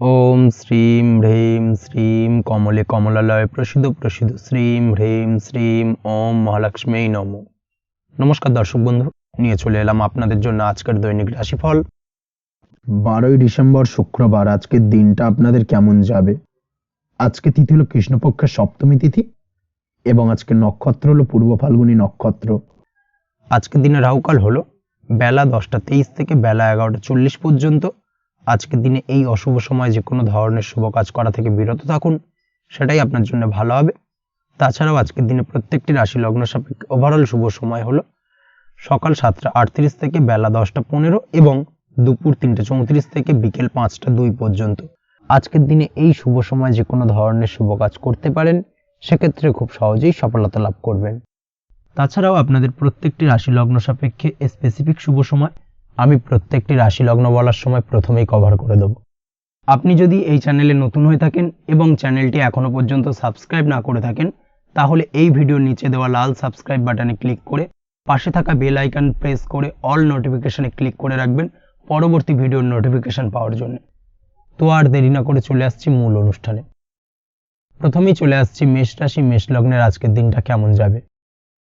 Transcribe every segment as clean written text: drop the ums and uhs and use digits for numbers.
ওম শ্রীম হ্রিম শ্রীম কমলে কমলালয় প্রসিদ্ধ প্রসিদ্ধ শ্রীম হ্রিম শ্রীম ওম মহালক্ষ্মী নমঃ। নমস্কার দর্শক বন্ধু, নিয়ে চলে এলাম আপনাদের জন্য আজকের দৈনিক রাশিফল। 12ই ডিসেম্বর শুক্রবার। আজকের দিনটা আপনাদের কেমন যাবে? আজকে তিথি হলো কৃষ্ণপক্ষের সপ্তমী তিথি এবং আজকের নক্ষত্র হলো পূর্ব ফাল্গুনী নক্ষত্র। আজকের দিনে রাহুকাল হলো বেলা 10টা 23 থেকে বেলা 11টা 40 পর্যন্ত। আজকের দিনে এই অশুভ সময় যে কোনো ধরনের শুভ কাজ করা থেকে বিরত থাকুন, সেটাই আপনার জন্য ভালো হবে। তাছাড়াও আজকের দিনে প্রত্যেকটি রাশি লগ্ন সাপেক্ষে ওভারঅল শুভ সময় হলো সকাল 7টা 38 থেকে বেলা 10টা 15 এবং দুপুর 3টা 34 থেকে বিকেল 5টা 2 পর্যন্ত। আজকের দিনে এই শুভ সময় যে কোনো ধরনের শুভ কাজ করতে পারেন, সেক্ষেত্রে খুব সহজেই সফলতা লাভ করবেন। তাছাড়াও আপনাদের প্রত্যেকটি রাশি লগ্ন সাপেক্ষে স্পেসিফিক শুভ সময় আমি প্রত্যেকটি রাশি লগ্ন বলার সময় প্রথমেই কভার করে দেব। আপনি যদি এই চ্যানেলে নতুন হয়ে থাকেন এবং চ্যানেলটি এখনো পর্যন্ত সাবস্ক্রাইব না করে থাকেন, তাহলে এই ভিডিওর নিচে দেওয়া লাল সাবস্ক্রাইব বাটনে ক্লিক করে পাশে থাকা বেল আইকন প্রেস করে অল নোটিফিকেশনে ক্লিক করে রাখবেন পরবর্তী ভিডিওর নোটিফিকেশন পাওয়ার জন্য। তো আর দেরি না করে চলে আসছি মূল অনুষ্ঠানে। প্রথমেই চলে আসছি মেষ রাশি মেষ লগ্নের আজকের দিনটা কেমন যাবে।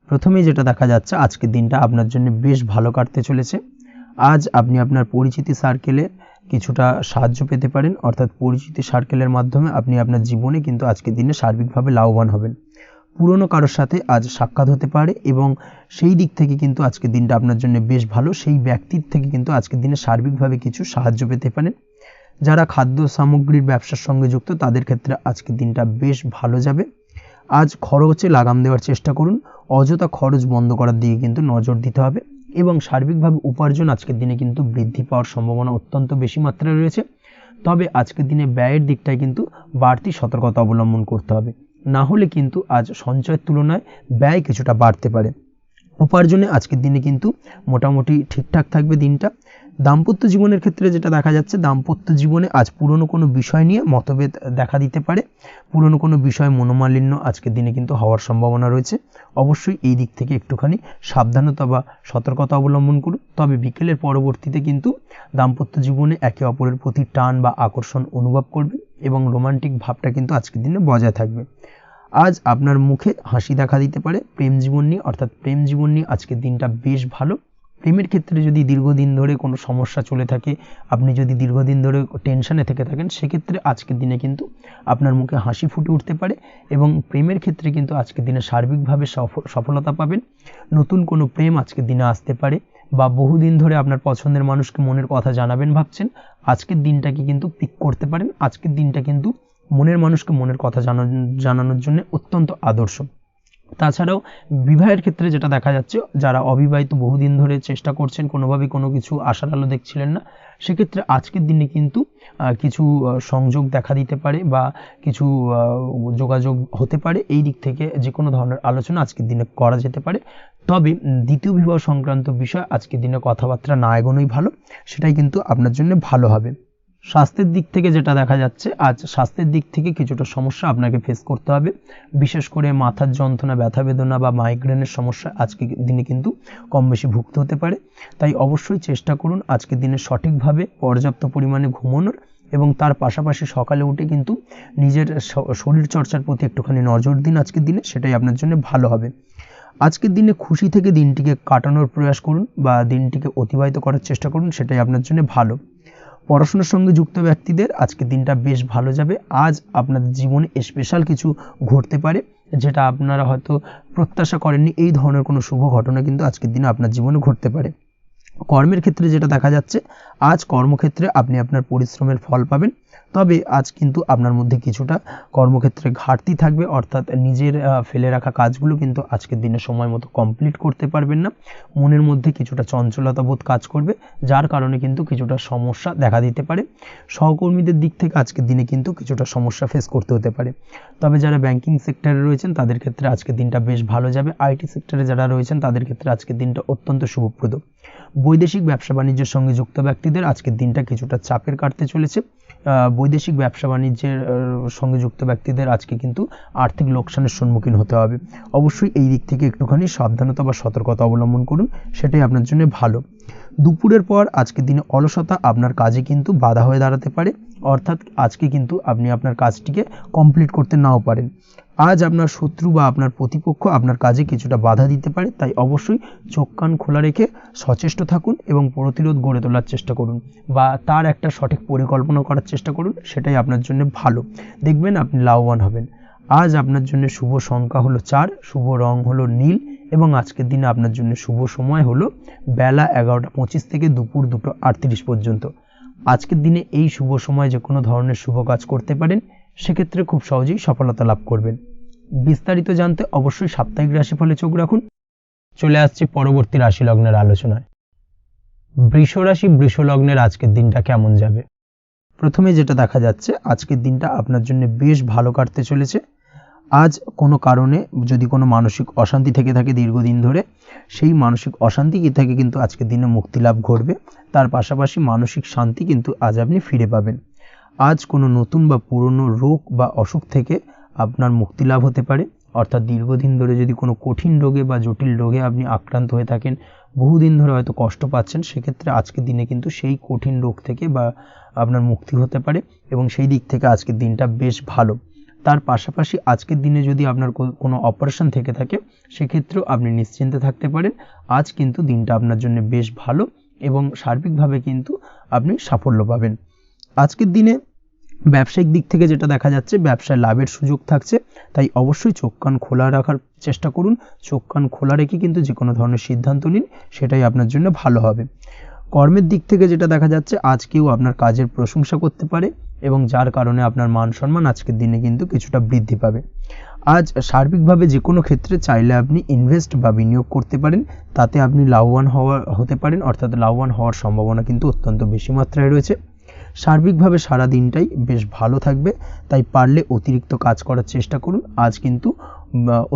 প্রথমেই যেটা দেখা যাচ্ছে, আজকের দিনটা আপনার জন্য বেশ ভালো কাটতে চলেছে। আজ আপনি আপনার পরিচিতি সার্কেলে কিছুটা সাহায্য পেতে পারেন, অর্থাৎ পরিচিতি সার্কেলের মাধ্যমে আপনি আপনার জীবনে কিন্তু আজকের দিনে সার্বিকভাবে লাভবান হবেন। পুরনো কারোর সাথে আজ সাক্ষাৎ হতে পারে এবং সেই দিক থেকে কিন্তু আজকের দিনটা আপনার জন্য বেশ ভালো। সেই ব্যক্তির থেকে কিন্তু আজকের দিনে সার্বিকভাবে কিছু সাহায্য পেতে পারেন। যারা খাদ্য সামগ্রীর ব্যবসার সঙ্গে যুক্ত, তাদের ক্ষেত্রে আজকের দিনটা বেশ ভালো যাবে। আজ খরচে লাগাম দেওয়ার চেষ্টা করুন, অযথা খরচ বন্ধ করার দিকে কিন্তু নজর দিতে হবে এবং সার্বিকভাবে উপার্জন আজকের দিনে কিন্তু বৃদ্ধি পাওয়ার সম্ভাবনা অত্যন্ত বেশি মাত্রায় রয়েছে। তবে আজকের দিনে ব্যয়ের দিকটায় কিন্তু বাড়তি সতর্কতা অবলম্বন করতে হবে, না হলে কিন্তু আজ সঞ্চয়ের তুলনায় ব্যয় কিছুটা বাড়তে পারে। উপার্জনে আজকের দিনে কিন্তু মোটামুটি ঠিকঠাক থাকবে দিনটা। দাম্পত্য জীবনের ক্ষেত্রে যেটা দেখা যাচ্ছে, দাম্পত্য জীবনে আজ পুরনো কোনো বিষয় নিয়ে মতভেদ দেখা দিতে পারে। পুরনো কোনো বিষয় মনোমালিন্য আজকের দিনে কিন্তু হওয়ার সম্ভাবনা রয়েছে। অবশ্যই এই দিক থেকে একটুখানি সাবধানতা বা সতর্কতা অবলম্বন করুন। তবে বিকেলের পরবর্তীতে কিন্তু দাম্পত্য জীবনে একে অপরের প্রতি টান বা আকর্ষণ অনুভব করবে এবং রোমান্টিক ভাবটা কিন্তু আজকের দিনে বজায় থাকবে। আজ আপনার মুখে হাসি দেখা দিতে পারে। প্রেম জীবন নিয়ে, অর্থাৎ প্রেম জীবন নিয়ে আজকের দিনটা বেশ ভালো। প্রেমের ক্ষেত্রে যদি দীর্ঘদিন ধরে কোনো সমস্যা চলে থাকে, আপনি যদি দীর্ঘদিন ধরে টেনশনে থেকে থাকেন, সেক্ষেত্রে আজকের দিনে কিন্তু আপনার মুখে হাসি ফুটে উঠতে পারে এবং প্রেমের ক্ষেত্রে কিন্তু আজকের দিনে সার্বিকভাবে সফলতা পাবেন। নতুন কোনো প্রেম আজকের দিনে আসতে পারে বা বহুদিন ধরে আপনার পছন্দের মানুষকে মনের কথা জানাবেন ভাবছেন, আজকের দিনটাকে কিন্তু পিক করতে পারেন। আজকের দিনটা কিন্তু মনের মানুষকে মনের কথা জানানোর জন্য অত্যন্ত আদর্শ। তাছাড়াও বিবাহের ক্ষেত্রে যেটা দেখা যাচ্ছে, যারা অবিবাহিত বহুদিন ধরে চেষ্টা করছেন, কোনোভাবে কোনো কিছু আশার আলো দেখছিলেন না, সেক্ষেত্রে আজকের দিনে কিন্তু কিছু সংযোগ দেখা দিতে পারে বা কিছু যোগাযোগ হতে পারে। এই দিক থেকে যে কোনো ধরনের আলোচনা আজকের দিনে করা যেতে পারে। তবে দ্বিতীয় বিবাহ সংক্রান্ত বিষয় আজকের দিনে কথাবার্তা না এগোনোই ভালো, সেটাই কিন্তু আপনার জন্য ভালো হবে। স্বাস্থ্যের দিক থেকে যেটা দেখা যাচ্ছে, আজ স্বাস্থ্যের দিক থেকে কিছুটা সমস্যা আপনাকে ফেস করতে হবে। বিশেষ করে মাথার যন্ত্রণা, ব্যথা বেদনা বা মাইগ্রেনের সমস্যা আজকের দিনে কিন্তু কম বেশি ভুগতে হতে পারে। তাই অবশ্যই চেষ্টা করুন আজকের দিনে সঠিকভাবে পর্যাপ্ত পরিমাণে ঘুমানোর এবং তার পাশাপাশি সকালে উঠে কিন্তু নিজের শরীর চর্চার প্রতি একটুখানি নজর দিন আজকের দিনে, সেটাই আপনার জন্য ভালো হবে। আজকের দিনে খুশি থেকে দিনটিকে কাটানোর প্রয়াস করুন বা দিনটিকে অতিবাহিত করার চেষ্টা করুন, সেটাই আপনার জন্য ভালো। পড়াশোনার সঙ্গে যুক্ত ব্যক্তিদের আজকের দিনটা বেশ ভালো যাবে। আজ আপনাদের জীবনে স্পেশাল কিছু ঘটতে পারে, যেটা আপনারা হয়তো প্রত্যাশা করেননি। এই ধরনের কোনো শুভ ঘটনা কিন্তু আজকের দিনে আপনার জীবনে ঘটতে পারে। কর্মের ক্ষেত্রে যেটা দেখা যাচ্ছে, আজ কর্মক্ষেত্রে আপনি আপনার পরিশ্রমের ফল পাবেন। তবে আজ কিন্তু আপনার মধ্যে কিছুটা কর্মক্ষেত্রে ঘাটতি থাকবে, অর্থাৎ নিজের ফেলে রাখা কাজগুলো কিন্তু আজকের দিনে সময় মতো কমপ্লিট করতে পারবেন না। মনের মধ্যে কিছুটা চঞ্চলতা বোধ কাজ করবে, যার কারণে কিন্তু কিছুটা সমস্যা দেখা দিতে পারে। সহকর্মীদের দিক থেকে আজকের দিনে কিন্তু কিছুটা সমস্যা ফেস করতে হতে পারে। তবে যারা ব্যাংকিং সেক্টরে রয়েছেন, তাদের ক্ষেত্রে আজকের দিনটা বেশ ভালো যাবে। আইটি সেক্টরে যারা রয়েছেন, তাদের ক্ষেত্রে আজকের দিনটা অত্যন্ত শুভপ্রদ। বৈদেশিক ব্যবসা বাণিজ্যের সঙ্গে যুক্ত ব্যক্তিদের আজকের দিনটা কিছুটা চাপের কাটতে চলেছে বৈদেশিক ব্যবসা বাণিজ্যের সঙ্গে যুক্ত ব্যক্তিদের আজকে কিন্তু আর্থিক লোকসানের সম্মুখীন হতে হবে। অবশ্যই এই দিক থেকে একটুখানি সাবধানতা বা সতর্কতা অবলম্বন করুন, সেটাই আপনার জন্য ভালো। দুপুরের পর আজকের দিনে অলসতা আপনার কাজে কিন্তু বাধা হয়ে দাঁড়াতে পারে, অর্থাৎ আজকে কিন্তু আপনি আপনার কাজটিকে কমপ্লিট করতে নাও পারেন। আজ আপনার শত্রু বা আপনার প্রতিপক্ষ আপনার কাজে কিছুটা বাধা দিতে পারে, তাই অবশ্যই চোখ কান খোলা রেখে সচেষ্ট থাকুন এবং প্রতিরোধ গড়ে তোলার চেষ্টা করুন বা তার একটা সঠিক পরিকল্পনা করার চেষ্টা করুন, সেটাই আপনার জন্য ভালো। দেখবেন আপনি লাভবান হবেন। আজ আপনার জন্য শুভ সংখ্যা হলো 4, শুভ রং হলো নীল এবং আজকের দিনে আপনার জন্য শুভ সময় হলো বেলা 11:25 থেকে দুপুর 2:38 পর্যন্ত। আজকের দিনে এই শুভ সময় যে কোনো ধরনের শুভ কাজ করতে পারেন, সেক্ষেত্রে খুব সহজেই সফলতা লাভ করবেন। বিস্তারিত জানতে অবশ্যই সাপ্তাহিক রাশিফলে চোখ রাখুন। চলে আসছে পরবর্তী রাশি লগ্নের আলোচনায়। বৃষ রাশি, বৃষ লগ্নের আজকের দিনটা কেমন যাবে? প্রথমে যেটা দেখা যাচ্ছে, আজকের দিনটা আপনার জন্য বেশ ভালো কাটতে চলেছে। আজ কোনো কারণে যদি কোনো মানসিক অশান্তি থেকে থাকে দীর্ঘদিন ধরে, সেই মানসিক অশান্তি থেকে কিন্তু আজকের দিনে মুক্তি লাভ ঘটবে। তার পাশাপাশি মানসিক শান্তি কিন্তু আজ আপনি ফিরে পাবেন। আজ কোনো নতুন বা পুরনো রোগ বা অসুখ থেকে আপনার মুক্তি লাভ হতে পারে, অর্থাৎ দীর্ঘদিন ধরে যদি কোনো কঠিন রোগে বা জটিল রোগে আপনি আক্রান্ত হয়ে থাকেন, বহুদিন ধরে হয়তো কষ্ট পাচ্ছেন, সেক্ষেত্রে আজকের দিনে কিন্তু সেই কঠিন রোগ থেকে বা আপনার মুক্তি হতে পারে এবং সেই দিক থেকে আজকের দিনটা বেশ ভালো। তার পাশাপাশি আজকের দিনে যদি আপনার কোনো অপারেশন থেকে থাকে, সেক্ষেত্রেও আপনি নিশ্চিন্তে থাকতে পারেন। আজ কিন্তু দিনটা আপনার জন্য বেশ ভালো এবং সার্বিকভাবে কিন্তু আপনি সাফল্য পাবেন। আজকের দিনে ব্যবসায়িক দিক থেকে যেটা দেখা যাচ্ছে, ব্যবসায় লাভের সুযোগ থাকছে, তাই অবশ্যই চোখ কান খোলা রাখার চেষ্টা করুন। চোখ কান খোলা রেখে কিন্তু যে কোনো ধরনের সিদ্ধান্ত নিন, সেটাই আপনার জন্য ভালো হবে। কর্মের দিক থেকে যেটা দেখা যাচ্ছে, আজ কেউ আপনার কাজের প্রশংসা করতে পারে এবং যার কারণে আপনার মান সম্মান আজকের দিনে কিন্তু কিছুটা বৃদ্ধি পাবে। আজ সার্বিকভাবে যে কোনো ক্ষেত্রে চাইলে আপনি ইনভেস্ট বা বিনিয়োগ করতে পারেন, তাতে আপনি লাভবান হতে পারেন, অর্থাৎ লাভবান হওয়ার সম্ভাবনা কিন্তু অত্যন্ত বেশি মাত্রায় রয়েছে। সার্বিকভাবে সারা দিনটাই বেশ ভালো থাকবে, তাই পারলে অতিরিক্ত কাজ করার চেষ্টা করুন। আজ কিন্তু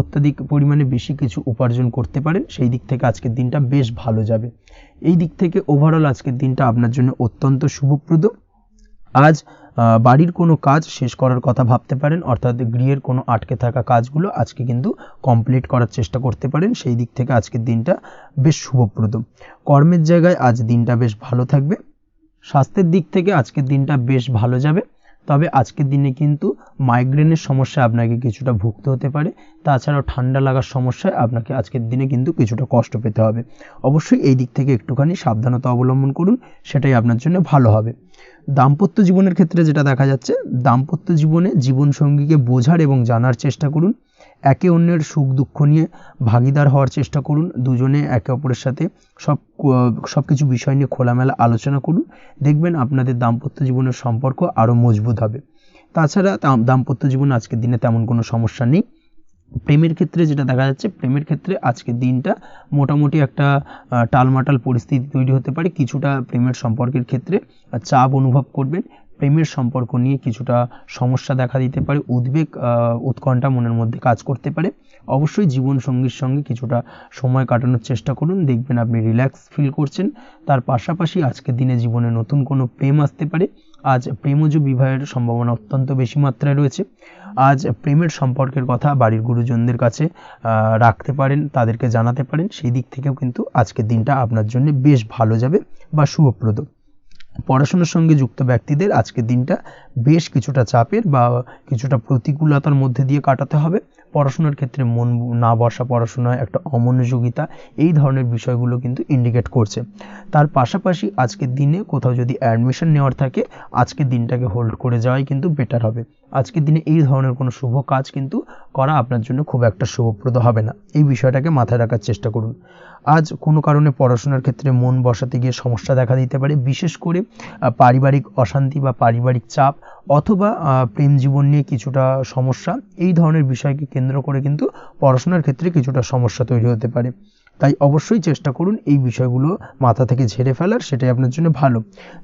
অত্যাধিক পরিমাণে বেশি কিছু উপার্জন করতে পারেন, সেই দিক থেকে আজকের দিনটা বেশ ভালো যাবে। এই দিক থেকে ওভারঅল আজকের দিনটা আপনার জন্য অত্যন্ত শুভপ্রদ। আজ বাড়ির কোনো কাজ শেষ করার কথা ভাবতে পারেন, অর্থাৎ গৃহের কোনো আটকে থাকা কাজগুলো আজকে কিন্তু কমপ্লিট করার চেষ্টা করতে পারেন, সেই দিক থেকে আজকের দিনটা বেশ শুভপ্রদ। কর্মের জায়গায় আজ দিনটা বেশ ভালো থাকবে। স্বাস্থ্যের দিক থেকে আজকের দিনটা বেশ ভালো যাবে, তবে আজকের দিনে কিন্তু মাইগ্রেনের সমস্যা আপনাকে কিছুটা ভুগতে হতে পারে। তাছাড়াও ঠান্ডা লাগার সমস্যায় আপনাকে আজকের দিনে কিন্তু কিছুটা কষ্ট পেতে হবে। অবশ্যই এই দিক থেকে একটুখানি সাবধানতা অবলম্বন করুন, সেটাই আপনার জন্য ভালো হবে। দাম্পত্য জীবনের ক্ষেত্রে যেটা দেখা যাচ্ছে, দাম্পত্য জীবনে জীবনসঙ্গীকে বোঝার এবং জানার চেষ্টা করুন। একে অন্যের সুখ দুঃখ নিয়ে ভাগিদার হওয়ার চেষ্টা করুন। দুজনে একে অপরের সাথে সব কিছু বিষয় নিয়ে খোলামেলা আলোচনা করুন। দেখবেন আপনাদের দাম্পত্য জীবনের সম্পর্ক আরও মজবুত হবে। তাছাড়া দাম্পত্য জীবন আজকের দিনে তেমন কোনো সমস্যা নেই। প্রেমের ক্ষেত্রে যেটা দেখা যাচ্ছে, প্রেমের ক্ষেত্রে আজকের দিনটা মোটামুটি একটা টালমাটাল পরিস্থিতি তৈরি হতে পারে। কিছুটা প্রেমের সম্পর্কের ক্ষেত্রে চাপ অনুভব করবেন। প্রেমের সম্পর্ক নিয়ে কিছুটা সমস্যা দেখা দিতে পারে, উদ্বেগ উৎকণ্ঠা মনের মধ্যে কাজ করতে পারে। অবশ্যই জীবনসঙ্গীর সঙ্গে কিছুটা সময় কাটানোর চেষ্টা করুন, দেখবেন আপনি রিল্যাক্স ফিল করছেন। তার পাশাপাশি আজকের দিনে জীবনে নতুন কোনো প্রেম আসতে পারে। আজ প্রেমজ বিবাহের সম্ভাবনা অত্যন্ত বেশি মাত্রায় রয়েছে। আজ প্রেমের সম্পর্কের কথা বাড়ির গুরুজনদের কাছে রাখতে পারেন, তাদেরকে জানাতে পারেন, সেই দিক থেকেও কিন্তু আজকের দিনটা আপনার জন্য বেশ ভালো যাবে বা শুভপ্রদ। পড়াশোনার সঙ্গে যুক্ত ব্যক্তিদের আজকের দিনটা বেশ কিছুটা চাপের বা কিছুটা প্রতিকূলতার মধ্যে দিয়ে কাটাতে হবে। পড়াশোনার ক্ষেত্রে মন না বসা, পড়াশোনায় একটা অমনোযোগিতা, এই ধরনের বিষয়গুলো কিন্তু ইন্ডিকেট করছে। তার পাশাপাশি আজকের দিনে কোথাও যদি অ্যাডমিশন নেওয়ার থাকে, আজকের দিনটাকে হোল্ড করে যাওয়াই কিন্তু বেটার হবে। আজকের দিনে এই ধরনের কোনো শুভ কাজ কিন্তু করা আপনার জন্য খুব একটা শুভপ্রদ হবে না, এই বিষয়টাকে মাথায় রাখার চেষ্টা করুন। আজ কোনো কারণে পড়াশোনার ক্ষেত্রে মন বসাতে গিয়ে সমস্যা দেখা দিতে পারে, বিশেষ করে পারিবারিক অশান্তি বা পারিবারিক চাপ অথবা প্রেম জীবন নিয়ে কিছুটা সমস্যা, এই ধরনের বিষয়কে কেন্দ্র করে কিন্তু পড়াশোনার ক্ষেত্রে কিছুটা সমস্যা তৈরি হতে পারে। তাই অবশ্যই চেষ্টা করুন এই বিষয়গুলো মাথা থেকে ঝেড়ে ফেলার, সেটাই আপনার জন্য ভালো।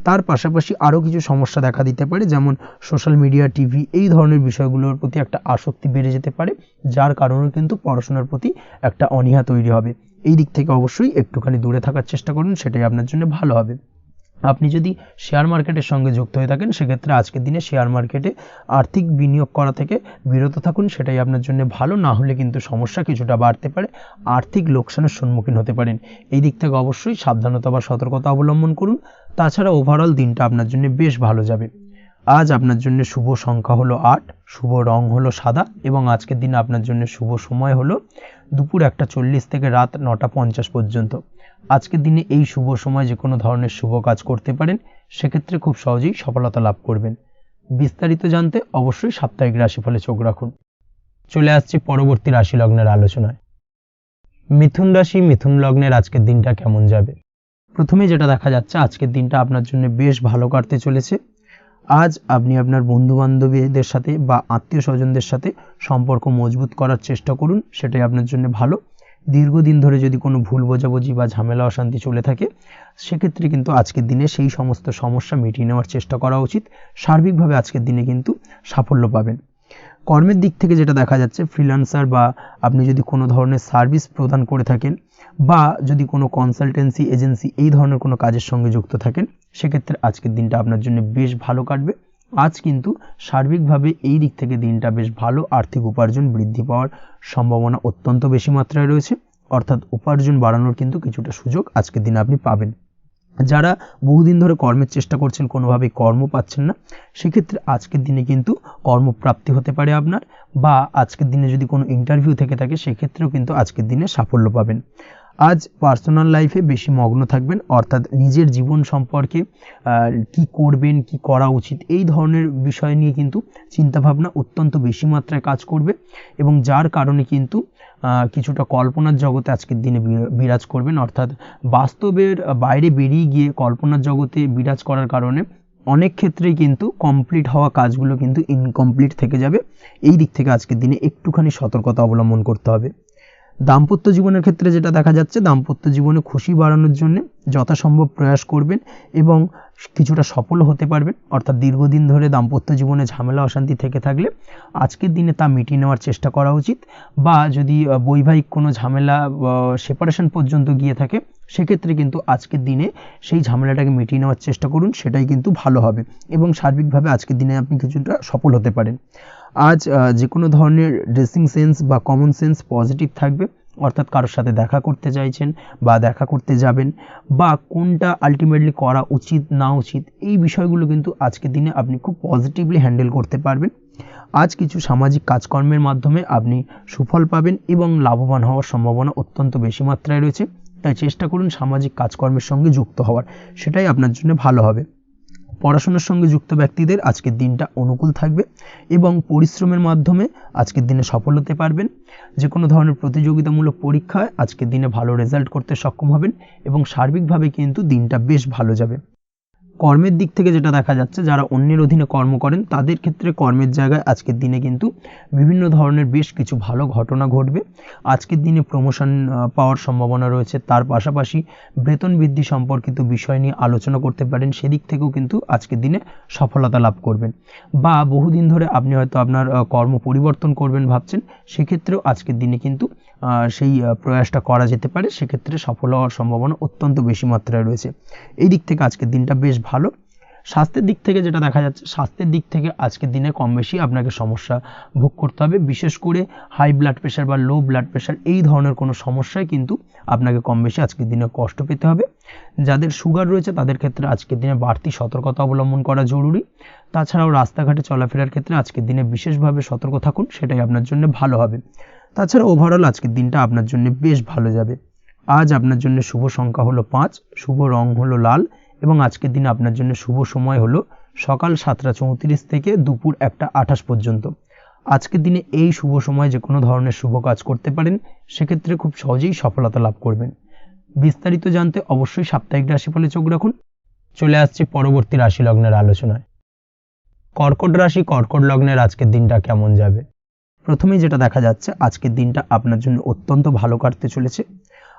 তার পাশাপাশি আরও কিছু সমস্যা দেখা দিতে পারে, যেমন সোশ্যাল মিডিয়া, টিভি, এই ধরনের বিষয়গুলোর প্রতি একটা আসক্তি বেড়ে যেতে পারে, যার কারণে কিন্তু পড়াশোনার প্রতি একটা অনীহা তৈরি হবে। এই দিক থেকে অবশ্যই একটুখানি দূরে থাকার চেষ্টা করুন, সেটাই আপনার জন্য ভালো হবে। আপনি যদি শেয়ার মার্কেটের সঙ্গে যুক্ত হয়ে থাকেন সেক্ষেত্রে আজকের দিনে শেয়ার মার্কেটে আর্থিক বিনিয়োগ করা থেকে বিরত থাকুন, সেটাই আপনার জন্য ভালো। না হলে কিন্তু সমস্যা কিছুটা বাড়তে পারে, আর্থিক লোকসানের সম্মুখীন হতে পারেন। এই দিক থেকে অবশ্যই সাবধানতা বা সতর্কতা অবলম্বন করুন। তাছাড়া ওভারঅল দিনটা আপনার জন্য বেশ ভালো যাবে। আজ আপনার জন্য শুভ সংখ্যা হলো 8, শুভ রং হলো সাদা এবং আজকের দিনে আপনার জন্য শুভ সময় হলো দুপুর 1:40 থেকে রাত 9:50 পর্যন্ত। আজকের দিনে এই শুভ সময় যে কোনো ধরনের শুভ কাজ করতে পারেন, সেক্ষেত্রে খুব সহজেই সফলতা লাভ করবেন। বিস্তারিত জানতে অবশ্যই সাপ্তাহিক রাশিফলে চোখ রাখুন। চলে আসছি পরবর্তী রাশি লগ্নের আলোচনায়। মিথুন রাশি, মিথুন লগ্নের আজকের দিনটা কেমন যাবে? প্রথমে যেটা দেখা যাচ্ছে আজকের দিনটা আপনার জন্য বেশ ভালো কাটতে চলেছে। আজ আপনি আপনার বন্ধু বান্ধবীদের সাথে বা আত্মীয় স্বজনদের সাথে সম্পর্ক মজবুত করার চেষ্টা করুন, সেটাই আপনার জন্য ভালো। দীর্ঘদিন ধরে যদি কোনো ভুল বোঝাবুঝি বা ঝামেলা অশান্তি চলে থাকে, সেক্ষেত্রে কিন্তু আজকের দিনে সেই সমস্ত সমস্যা মিটিয়ে নেওয়ার চেষ্টা করা উচিত। সার্বিকভাবে আজকের দিনে কিন্তু সাফল্য পাবেন। কর্মের দিক থেকে যেটা দেখা যাচ্ছে, ফ্রিল্যান্সার বা আপনি যদি কোনো ধরনের সার্ভিস প্রদান করে থাকেন বা যদি কোনো কনসালটেন্সি এজেন্সি এই ধরনের কোনো কাজের সঙ্গে যুক্ত থাকেন, সেক্ষেত্রে আজকের দিনটা আপনার জন্য বেশ ভালো কাটবে। আজ কিন্তু সার্বিকভাবে এই দিক থেকে দিনটা বেশ ভালো, আর্থিক উপার্জন বৃদ্ধি পাওয়ার সম্ভাবনা অত্যন্ত বেশি মাত্রায় রয়েছে। অর্থাৎ উপার্জন বাড়ানোর কিন্তু কিছুটা সুযোগ আজকের দিনে আপনি পাবেন। যারা বহুদিন ধরে কর্মের চেষ্টা করছেন, কোনোভাবেই কর্ম পাচ্ছেন না, সেক্ষেত্রে আজকের দিনে কিন্তু কর্মপ্রাপ্তি হতে পারে আপনার, বা আজকের দিনে যদি কোনো ইন্টারভিউ থেকে থাকে সেক্ষেত্রেও কিন্তু আজকের দিনে সাফল্য পাবেন। আজ পার্সোনাল লাইফে বেশি মগ্ন থাকবেন, অর্থাৎ নিজের জীবন সম্পর্কে কি করবেন, কি করা উচিত এই ধরনের বিষয় নিয়ে কিন্তু চিন্তাভাবনা অত্যন্ত বেশি মাত্রায় কাজ করবে এবং যার কারণে কিন্তু কিছুটা কল্পনার জগতে আজকের দিনে বিরাজ করবেন। অর্থাৎ বাস্তবের বাইরে বেরিয়ে গিয়ে কল্পনার জগতে বিরাজ করার কারণে অনেক ক্ষেত্রেই কিন্তু কমপ্লিট হওয়া কাজগুলো কিন্তু ইনকমপ্লিট থেকে যাবে। এই দিক থেকে আজকের দিনে একটুখানি সতর্কতা অবলম্বন করতে হবে। দাম্পত্য জীবনের ক্ষেত্রে যেটা দেখা যাচ্ছে, দাম্পত্য জীবনে খুশি বাড়ানোর জন্য যথাসম্ভব প্রয়াস করবেন এবং কিছুটা সফল হতে পারবেন। অর্থাৎ দীর্ঘদিন ধরে দাম্পত্য জীবনে ঝামেলা অশান্তি থেকে থাকলে আজকের দিনে তা মিটিয়ে নেওয়ার চেষ্টা করা উচিত, বা যদি বৈবাহিক কোনো ঝামেলা সেপারেশন পর্যন্ত গিয়ে থাকে, সেক্ষেত্রে কিন্তু আজকের দিনে সেই ঝামেলাটাকে মিটিয়ে নেওয়ার চেষ্টা করুন, সেটাই কিন্তু ভালো হবে এবং সার্বিকভাবে আজকের দিনে আপনি কিছুটা সফল হতে পারেন। আজ যে কোনো ধরনের ড্রেসিং সেন্স বা কমন সেন্স পজিটিভ থাকবে। অর্থাৎ কারোর সাথে দেখা করতে চাইছেন বা দেখা করতে যাবেন, বা কোনটা আলটিমেটলি করা উচিত না উচিত এই বিষয়গুলো কিন্তু আজকের দিনে আপনি খুব পজিটিভলি হ্যান্ডেল করতে পারবেন। আজ কিছু সামাজিক কাজকর্মের মাধ্যমে আপনি সুফল পাবেন এবং লাভবান হওয়ার সম্ভাবনা অত্যন্ত বেশি মাত্রায় রয়েছে। তাই চেষ্টা করুন সামাজিক কাজকর্মের সঙ্গে যুক্ত হওয়ার, সেটাই আপনার জন্য ভালো হবে। পড়াশোনার সঙ্গে যুক্ত ব্যক্তিদের আজকের দিনটা অনুকূল থাকবে এবং পরিশ্রমের মাধ্যমে আজকের দিনে সফল হতে পারবেন। যে কোনো ধরনের প্রতিযোগিতামূলক পরীক্ষায় আজকের দিনে ভালো রেজাল্ট করতে সক্ষম হবেন এবং সার্বিকভাবে কিন্তু দিনটা বেশ ভালো যাবে। কর্মের দিক থেকে যেটা দেখা যাচ্ছে, যারা অন্যের অধীনে কর্ম করেন তাদের ক্ষেত্রে কর্মের জায়গায় আজকের দিনে কিন্তু বিভিন্ন ধরনের বেশ কিছু ভালো ঘটনা ঘটবে। আজকের দিনে প্রমোশন পাওয়ার সম্ভাবনা রয়েছে, তার পাশাপাশি বেতন বৃদ্ধি সম্পর্কিত বিষয় নিয়ে আলোচনা করতে পারেন, সেদিক থেকেও কিন্তু আজকের দিনে সফলতা লাভ করবেন। বা বহুদিন ধরে আপনি হয়তো আপনার কর্ম পরিবর্তন করবেন ভাবছেন, সেক্ষেত্রেও আজকের দিনে কিন্তু সেই প্রয়াসটা করা যেতে পারে, সেক্ষেত্রে সফল হওয়ার সম্ভাবনা অত্যন্ত বেশি মাত্রায় রয়েছে। এই দিক থেকে আজকের দিনটা বেশ ভালো। স্বাস্থ্যের দিক থেকে যেটা দেখা যাচ্ছে, স্বাস্থ্যের দিক থেকে আজকের দিনে কম বেশি আপনাকে সমস্যা ভোগ করতে হবে। বিশেষ করে হাই ব্লাড প্রেশার বা লো ব্লাড প্রেশার এই ধরনের কোনো সমস্যায় কিন্তু আপনাকে কম বেশি আজকের দিনে কষ্ট পেতে হবে। যাদের সুগার রয়েছে তাদের ক্ষেত্রে আজকের দিনে বাড়তি সতর্কতা অবলম্বন করা জরুরি। তাছাড়াও রাস্তাঘাটে চলাফেরার ক্ষেত্রে আজকের দিনে বিশেষভাবে সতর্ক থাকুন, সেটাই আপনার জন্য ভালো হবে। তাছাড়া ওভারঅল আজকের দিনটা আপনার জন্য বেশ ভালো যাবে। আজ আপনার জন্য শুভ সংখ্যা হলো 5, শুভ রং হলো লাল এবং আজকের দিনে আপনার জন্য শুভ সময় হলো সকাল 7:34 থেকে দুপুর 1:28 পর্যন্ত। আজকের দিনে এই শুভ সময় যে কোনো ধরনের শুভ কাজ করতে পারেন, সেক্ষেত্রে খুব সহজেই সফলতা লাভ করবেন। বিস্তারিত জানতে অবশ্যই সাপ্তাহিক রাশিফলে চোখ রাখুন। চলে আসছি পরবর্তী রাশি লগ্নের আলোচনায়। কর্কট রাশি, কর্কট লগ্নের আজকের দিনটা কেমন যাবে? প্রথমেই যেটা দেখা যাচ্ছে, আজকের দিনটা আপনার জন্য অত্যন্ত ভালো কাটতে চলেছে।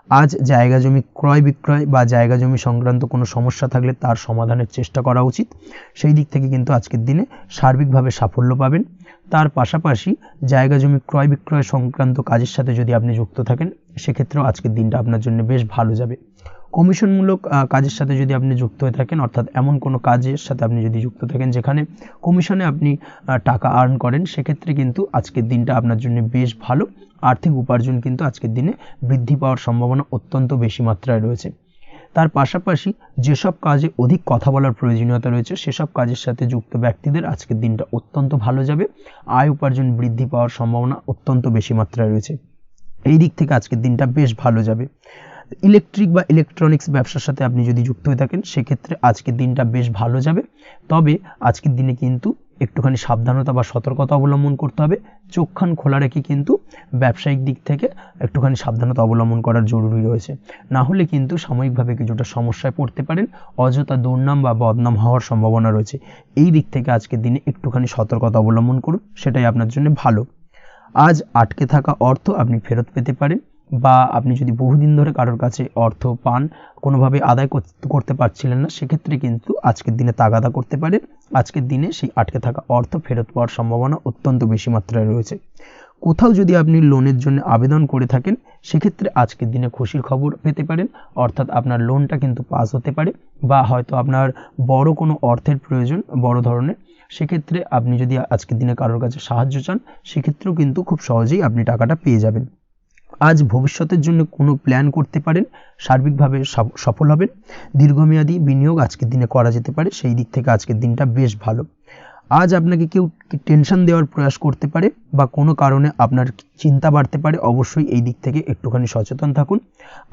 আজ জায়গা জমি ক্রয় বিক্রয় বা জায়গা জমি সংক্রান্ত কোনো সমস্যা থাকলে তার সমাধানের চেষ্টা করা উচিত। সেই দিক থেকে কিন্তু আজকের দিনে সার্বিকভাবে সাফল্য পাবেন। তার পাশাপাশি জায়গা জমি ক্রয় বিক্রয় সংক্রান্ত কাজের সাথে যদি আপনি যুক্ত থাকেন, সেক্ষেত্রেও আজকের দিনটা আপনার জন্য বেশ ভালো যাবে। কমিশনমূলক কাজের সাথে যদি আপনি যুক্ত হয়ে থাকেন, অর্থাৎ এমন কোনো কাজের সাথে আপনি যদি যুক্ত থাকেন যেখানে কমিশনে আপনি টাকা আর্ন করেন, সেক্ষেত্রে কিন্তু আজকের দিনটা আপনার জন্য বেশ ভালো। আর্থিক উপার্জন কিন্তু আজকের দিনে বৃদ্ধি পাওয়ার সম্ভাবনা অত্যন্ত বেশি মাত্রায় রয়েছে। তার পাশাপাশি যেসব কাজে অধিক কথা বলার প্রয়োজনীয়তা রয়েছে সেসব কাজের সাথে যুক্ত ব্যক্তিদের আজকের দিনটা অত্যন্ত ভালো যাবে। আয় উপার্জন বৃদ্ধি পাওয়ার সম্ভাবনা অত্যন্ত বেশি মাত্রায় রয়েছে। এই দিক থেকে আজকের দিনটা বেশ ভালো যাবে। ইলেকট্রিক বা ইলেকট্রনিক্স ব্যবসার সাথে আপনি যদি যুক্ত হয়ে থাকেন সেক্ষেত্রে আজকের দিনটা বেশ ভালো যাবে। তবে আজকের দিনে কিন্তু একটুখানি সাবধানতা বা সতর্কতা অবলম্বন করতে হবে। চোখ কান খোলা রেখে কিন্তু ব্যবসায়িক দিক থেকে একটুখানি সাবধানতা অবলম্বন করার জরুরি রয়েছে। না হলে কিন্তু সাময়িকভাবে কিছুটা সমস্যায় পড়তে পারেন, অযথা দুর্নাম বা বদনাম হওয়ার সম্ভাবনা রয়েছে। এই দিক থেকে আজকের দিনে একটুখানি সতর্কতা অবলম্বন করুন, সেটাই আপনার জন্য ভালো। আজ আটকে থাকা অর্থ আপনি ফেরত পেতে পারেন, বা আপনি যদি বহুদিন ধরে কারোর কাছে অর্থ পান, কোনোভাবে আদায় করতে পারছিলেন না, সেক্ষেত্রে কিন্তু আজকের দিনে তাগাদা করতে পারেন। আজকের দিনে সেই আটকে থাকা অর্থ ফেরত পাওয়ার সম্ভাবনা অত্যন্ত বেশি মাত্রায় রয়েছে। কোথাও যদি আপনি লোনের জন্য আবেদন করে থাকেন সেক্ষেত্রে আজকের দিনে খুশির খবর পেতে পারেন, অর্থাৎ আপনার লোনটা কিন্তু পাস হতে পারে, বা হয়তো আপনার বড় কোনো অর্থের প্রয়োজন বড় ধরনের, সেক্ষেত্রে আপনি যদি আজকের দিনে কারোর কাছে সাহায্য চান সেক্ষেত্রেও কিন্তু খুব সহজেই আপনি টাকাটা পেয়ে যাবেন। আজ ভবিষ্যতের জন্য কোনো প্ল্যান করতে পারেন, সার্বিকভাবে সফল হবেন। দীর্ঘমেয়াদী বিনিয়োগ আজকের দিনে করা যেতে পারে, সেই দিক থেকে আজকের দিনটা বেশ ভালো। আজ আপনাকে কেউ টেনশন দেওয়ার প্রয়াস করতে পারে বা কোনো কারণে আপনার চিন্তা বাড়তে পারে, অবশ্যই এই দিক থেকে একটুখানি সচেতন থাকুন।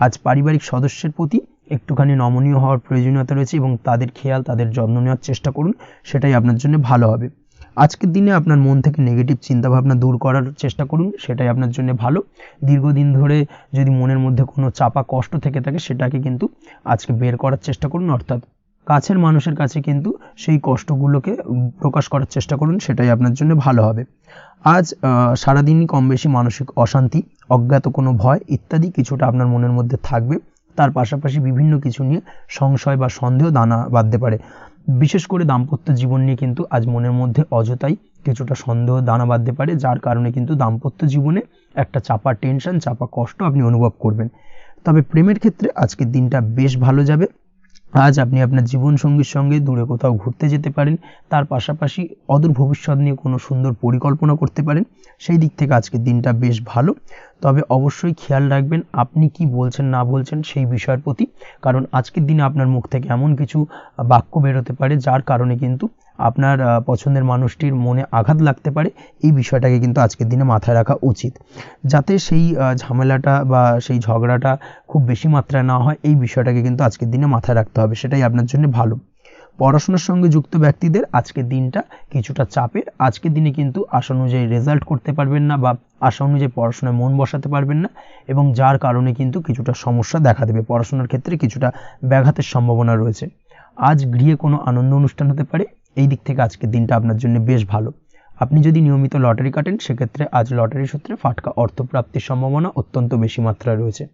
আজ পারিবারিক সদস্যের প্রতি একটুখানি নমনীয় হওয়ার প্রয়োজনীয়তা রয়েছে এবং তাদের খেয়াল তাদের যত্ন নেওয়ার চেষ্টা করুন, সেটাই আপনার জন্য ভালো হবে। আজকের দিনে আপনার মন থেকে নেগেটিভ চিন্তাভাবনা দূর করার চেষ্টা করুন, সেটাই আপনার জন্য ভালো। দীর্ঘদিন ধরে যদি মনের মধ্যে কোনো চাপা কষ্ট থেকে থাকে সেটাকে কিন্তু আজকে বের করার চেষ্টা করুন, অর্থাৎ কাছের মানুষের কাছে কিন্তু সেই কষ্টগুলোকে প্রকাশ করার চেষ্টা করুন, সেটাই আপনার জন্য ভালো হবে। আজ সারাদিনই কম বেশি মানসিক অশান্তি, অজ্ঞাত কোনো ভয় ইত্যাদি কিছুটা আপনার মনের মধ্যে থাকবে। তার পাশাপাশি বিভিন্ন কিছু নিয়ে সংশয় বা সন্দেহ দানা বাঁধতে পারে। বিশেষ করে দাম্পত্য জীবন নিয়ে কিন্তু আজ মনের মধ্যে অযথাই কিছুটা সন্দেহ দানা বাঁধতে পারে, যার কারণে কিন্তু দাম্পত্য জীবনে একটা চাপা টেনশন, চাপা কষ্ট আপনি অনুভব করবেন। তবে প্রেমের ক্ষেত্রে আজকের দিনটা বেশ ভালো যাবে। আজ আপনি আপনার জীবনসঙ্গীর সঙ্গে দূরে কোথাও ঘুরতে যেতে পারেন, তার পাশাপাশি অদূর ভবিষ্যৎ নিয়ে কোনো সুন্দর পরিকল্পনা করতে পারেন, সেই দিক থেকে আজকের দিনটা বেশ ভালো। তবে অবশ্যই খেয়াল রাখবেন আপনি কি বলছেন না বলছেন সেই বিষয়ের প্রতি, কারণ আজকের দিনে আপনার মুখ থেকে এমন কিছু বাক্য বেরোতে পারে যার কারণে কিন্তু আপনার পছন্দের মানুষটির মনে আঘাত লাগতে পারে। এই বিষয়টাকে কিন্তু আজকের দিনে মাথায় রাখা উচিত, যাতে সেই ঝামেলাটা বা সেই ঝগড়াটা খুব বেশি মাত্রায় না হয়। এই বিষয়টাকে কিন্তু আজকের দিনে মাথায় রাখতে হবে, সেটাই আপনার জন্য ভালো। পড়াশোনার সঙ্গে যুক্ত ব্যক্তিদের আজকের দিনটা কিছুটা চাপের। আজকের দিনে কিন্তু আশা অনুযায়ী রেজাল্ট করতে পারবেন না বা আশা অনুযায়ী পড়াশোনায় মন বসাতে পারবেন না, এবং যার কারণে কিন্তু কিছুটা সমস্যা দেখা দেবে, পড়াশোনার ক্ষেত্রে কিছুটা ব্যাঘাতের সম্ভাবনা রয়েছে। আজ গৃহে কোনো আনন্দ অনুষ্ঠান হতে পারে, এই দিক থেকে আজকের দিনটা আপনার জন্য বেশ ভালো। আপনি যদি নিয়মিত লটারি কাটেন সেক্ষেত্রে আজ লটারি সূত্রে ফাটকা অর্থপ্রাপ্তির সম্ভাবনা অত্যন্ত বেশি মাত্রায় রয়েছে।